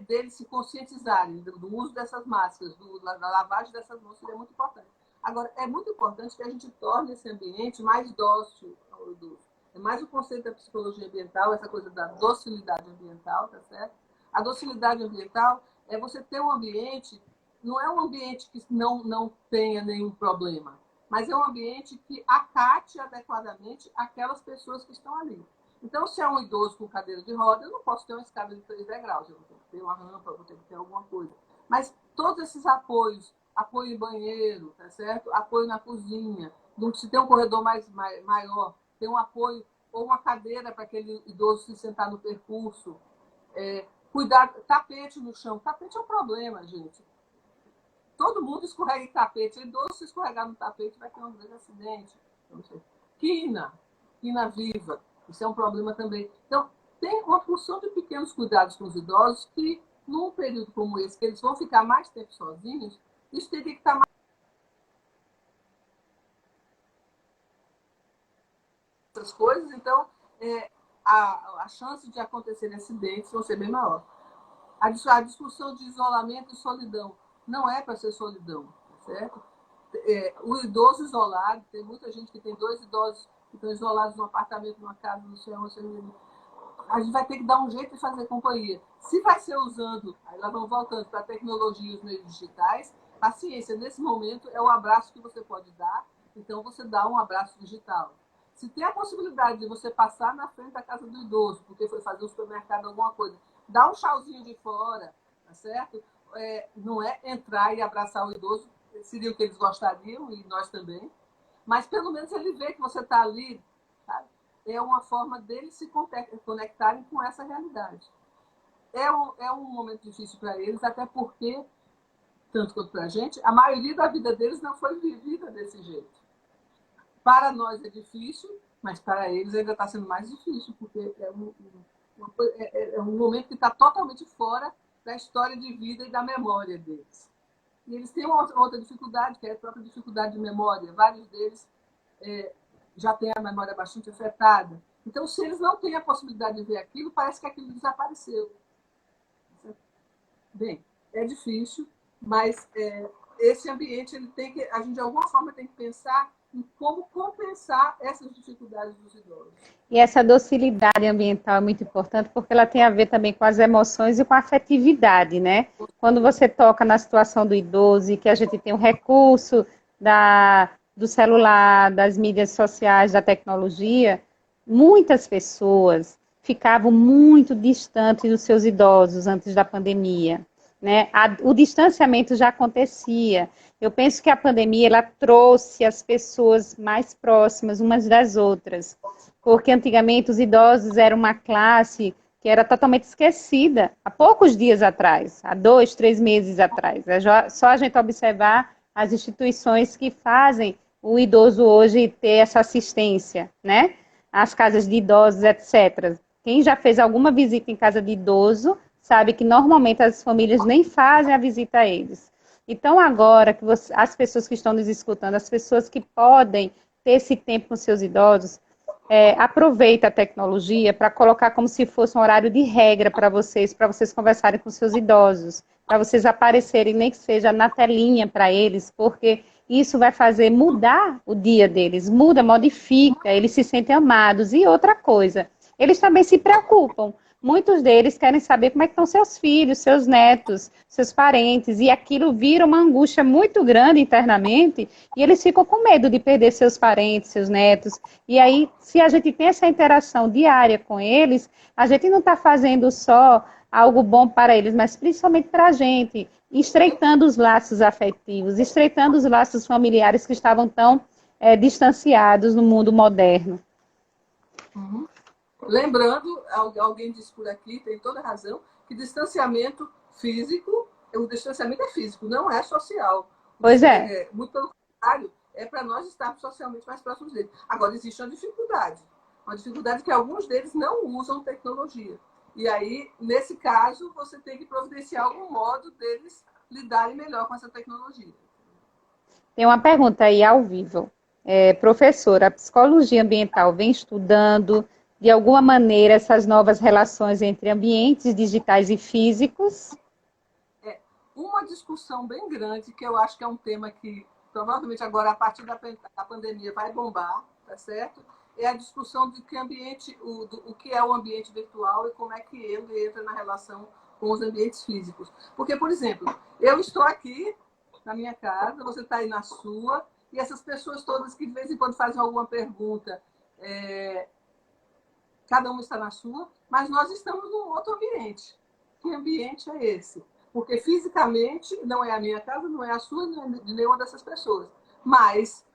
deles se conscientizarem do uso dessas máscaras, da lavagem dessas mãos, seria muito importante. Agora, é muito importante que a gente torne esse ambiente mais dócil ao idoso. É mais o conceito da psicologia ambiental, essa coisa da docilidade ambiental, tá certo? A docilidade ambiental é você ter um ambiente, não é um ambiente que não tenha nenhum problema, mas é um ambiente que acate adequadamente aquelas pessoas que estão ali. Então, se é um idoso com cadeira de roda, eu não posso ter uma escada de 3 degraus, eu vou ter que ter uma rampa, eu vou ter que ter alguma coisa. Mas todos esses apoios, apoio em banheiro, tá certo? Apoio na cozinha, se tem um corredor maior, tem um apoio ou uma cadeira para aquele idoso se sentar no percurso. Cuidar, tapete no chão. Tapete é um problema, gente. Todo mundo escorrega em tapete. Idoso, se escorregar no tapete, vai ter um grande acidente. Quina viva. Isso é um problema também. Então, tem uma porção de pequenos cuidados com os idosos que, num período como esse, que eles vão ficar mais tempo sozinhos, isso teria que estar mais essas coisas, então a chance de acontecer acidentes vão ser bem maior. A discussão de isolamento e solidão não é para ser solidão, certo? O idoso isolado, tem muita gente que tem 2 idosos que estão isolados num apartamento, numa casa, não sei onde, a gente vai ter que dar um jeito de fazer companhia. Se vai ser usando, aí nós vamos voltando para a tecnologia e os meios digitais, paciência, nesse momento é o abraço que você pode dar, então você dá um abraço digital. Se tem a possibilidade de você passar na frente da casa do idoso, porque foi fazer um supermercado, alguma coisa, dá um tchauzinho de fora, tá certo? Não é entrar e abraçar o idoso, seria o que eles gostariam, e nós também, mas pelo menos ele vê que você está ali, sabe? É uma forma deles se conectarem com essa realidade. É um momento difícil para eles, até porque, tanto quanto para a gente, a maioria da vida deles não foi vivida desse jeito. Para nós é difícil, mas para eles ainda está sendo mais difícil, porque é um momento que está totalmente fora da história de vida e da memória deles. E eles têm uma outra dificuldade, que é a própria dificuldade de memória. Vários deles já têm a memória bastante afetada. Então, se eles não têm a possibilidade de ver aquilo, parece que aquilo desapareceu. Bem, é difícil, mas esse ambiente, a gente de alguma forma tem que pensar em como compensar essas dificuldades dos idosos. E essa docilidade ambiental é muito importante porque ela tem a ver também com as emoções e com a afetividade, né? Quando você toca na situação do idoso e que a gente tem o recurso do celular, das mídias sociais, da tecnologia, muitas pessoas ficavam muito distantes dos seus idosos antes da pandemia, né? O distanciamento já acontecia. Eu penso que a pandemia ela trouxe as pessoas mais próximas umas das outras, porque antigamente os idosos eram uma classe que era totalmente esquecida há poucos dias atrás, há 2, 3 meses atrás. É só a gente observar as instituições que fazem o idoso hoje ter essa assistência, né? As casas de idosos, etc. Quem já fez alguma visita em casa de idoso sabe que normalmente as famílias nem fazem a visita a eles. Então, agora que as pessoas que estão nos escutando, as pessoas que podem ter esse tempo com seus idosos, aproveita a tecnologia para colocar como se fosse um horário de regra para vocês conversarem com seus idosos, para vocês aparecerem, nem que seja na telinha para eles, porque isso vai fazer mudar o dia deles, modifica, eles se sentem amados. E outra coisa, eles também se preocupam. Muitos deles querem saber como é que estão seus filhos, seus netos, seus parentes, e aquilo vira uma angústia muito grande internamente, e eles ficam com medo de perder seus parentes, seus netos. E aí, se a gente tem essa interação diária com eles, a gente não está fazendo só algo bom para eles, mas principalmente para a gente, estreitando os laços afetivos, estreitando os laços familiares que estavam tão distanciados no mundo moderno. Uhum. Lembrando, alguém disse por aqui, tem toda razão, que distanciamento físico O distanciamento é físico, não é social. Pois é. Muito pelo contrário, é para nós estarmos socialmente mais próximos deles. Agora, existe uma dificuldade que alguns deles não usam tecnologia. E aí, nesse caso, você tem que providenciar algum modo deles lidarem melhor com essa tecnologia. Tem uma pergunta aí ao vivo. Professora, a psicologia ambiental vem estudando, de alguma maneira, essas novas relações entre ambientes digitais e físicos? Uma discussão bem grande, que eu acho que é um tema que provavelmente agora, a partir da pandemia, vai bombar, tá certo? É a discussão de que ambiente, o que é o ambiente virtual e como é que ele entra na relação com os ambientes físicos. Porque, por exemplo, eu estou aqui na minha casa, você está aí na sua, e essas pessoas todas que de vez em quando fazem alguma pergunta, cada uma está na sua, mas nós estamos num outro ambiente. Que ambiente é esse? Porque fisicamente não é a minha casa, não é a sua, não é de nenhuma dessas pessoas. Mas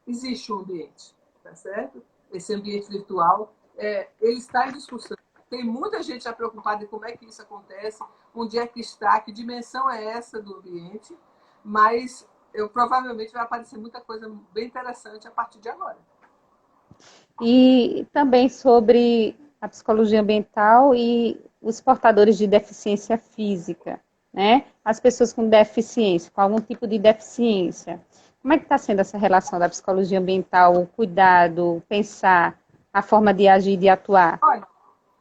existe um ambiente, tá certo? Esse ambiente virtual, ele está em discussão. Tem muita gente já preocupada em como é que isso acontece, onde é que está, que dimensão é essa do ambiente, mas provavelmente vai aparecer muita coisa bem interessante a partir de agora. E também sobre a psicologia ambiental e os portadores de deficiência física, né? As pessoas com deficiência, com algum tipo de deficiência. Como é que está sendo essa relação da psicologia ambiental, o cuidado, o pensar, a forma de agir, de atuar? Olha,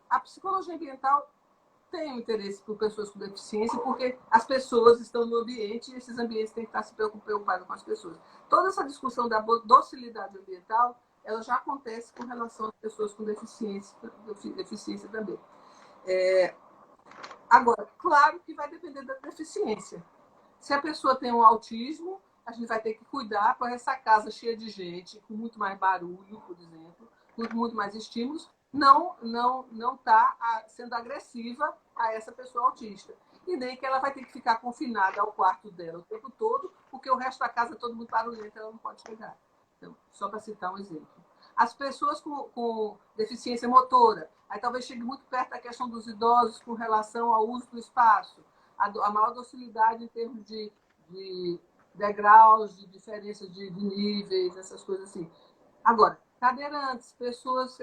a psicologia ambiental tem um interesse por pessoas com deficiência, porque as pessoas estão no ambiente e esses ambientes têm que estar se preocupando com as pessoas. Toda essa discussão da docilidade ambiental, ela já acontece com relação às pessoas com deficiência também. Agora, claro que vai depender da deficiência. Se a pessoa tem um autismo, a gente vai ter que cuidar com essa casa cheia de gente, com muito mais barulho, por exemplo, com muito mais estímulos, não está sendo agressiva a essa pessoa autista. E nem que ela vai ter que ficar confinada ao quarto dela o tempo todo, porque o resto da casa é todo muito barulhento, ela não pode chegar. Então, só para citar um exemplo. As pessoas com deficiência motora, aí talvez chegue muito perto da questão dos idosos com relação ao uso do espaço, a maior docilidade em termos de degraus, de diferenças de níveis, essas coisas assim. Agora, cadeirantes, pessoas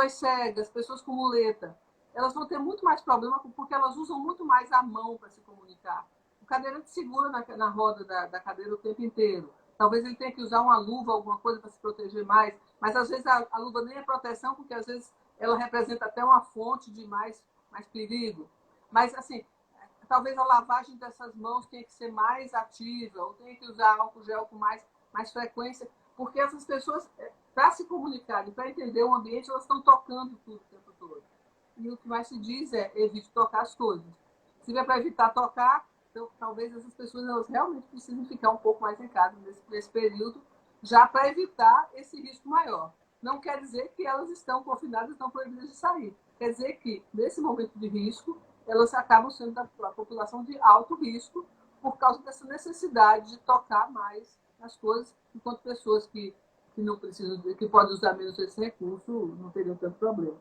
cegas, pessoas com muleta, elas vão ter muito mais problema porque elas usam muito mais a mão para se comunicar. O cadeirante segura na roda da cadeira o tempo inteiro. Talvez ele tenha que usar uma luva, alguma coisa para se proteger mais, mas às vezes a luva nem é proteção, porque às vezes ela representa até uma fonte de mais perigo. Mas, assim, talvez a lavagem dessas mãos tenha que ser mais ativa, ou tenha que usar álcool gel com mais frequência, porque essas pessoas, para se comunicarem, para entender o ambiente, elas estão tocando tudo o tempo todo. E o que mais se diz é evite tocar as coisas. Se é para evitar tocar, então talvez essas pessoas elas realmente precisem ficar um pouco mais em casa nesse período, já para evitar esse risco maior. Não quer dizer que elas estão confinadas, estão proibidas de sair. Quer dizer que, nesse momento de risco, elas acabam sendo da população de alto risco por causa dessa necessidade de tocar mais as coisas, enquanto pessoas que não precisam, que podem usar menos esse recurso, não teriam tanto problema.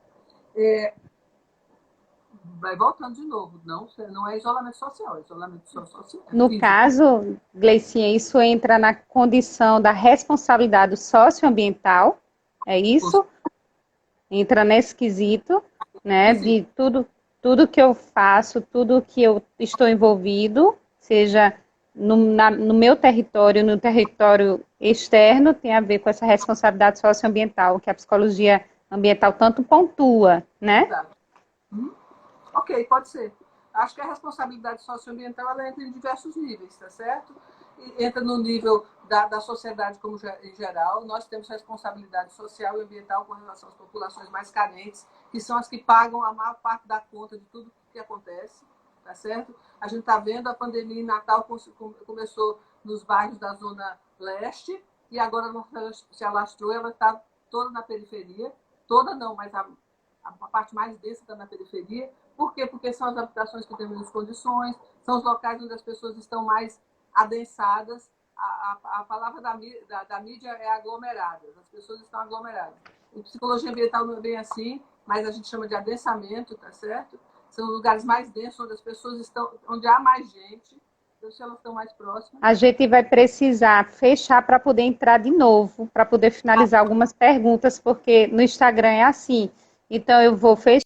Vai voltando de novo, não é isolamento social, é isolamento social. No Físico. caso, Gleicin, isso entra na condição da responsabilidade socioambiental, é isso? Entra nesse quesito, né, de tudo que eu faço, tudo que eu estou envolvido, seja no meu território, no território externo, tem a ver com essa responsabilidade socioambiental, que a psicologia ambiental tanto pontua, né? Ok, pode ser. Acho que a responsabilidade socioambiental ela entra em diversos níveis, tá certo? E entra no nível da sociedade como em geral. Nós temos responsabilidade social e ambiental com relação às populações mais carentes, que são as que pagam a maior parte da conta de tudo que acontece, tá certo? A gente está vendo a pandemia em Natal começou nos bairros da Zona Leste e agora se alastrou, ela está toda na periferia. Toda não, mas a parte mais densa está na periferia. Por quê? Porque são as habitações que têm menos condições, são os locais onde as pessoas estão mais adensadas. A palavra da mídia é aglomeradas, as pessoas estão aglomeradas. Em psicologia ambiental não é bem assim, mas a gente chama de adensamento, tá certo? São lugares mais densos, onde as pessoas estão, onde há mais gente. Então, se elas estão mais próximas. A gente vai precisar fechar para poder entrar de novo, para poder finalizar algumas perguntas, porque no Instagram é assim. Então, eu vou fechar.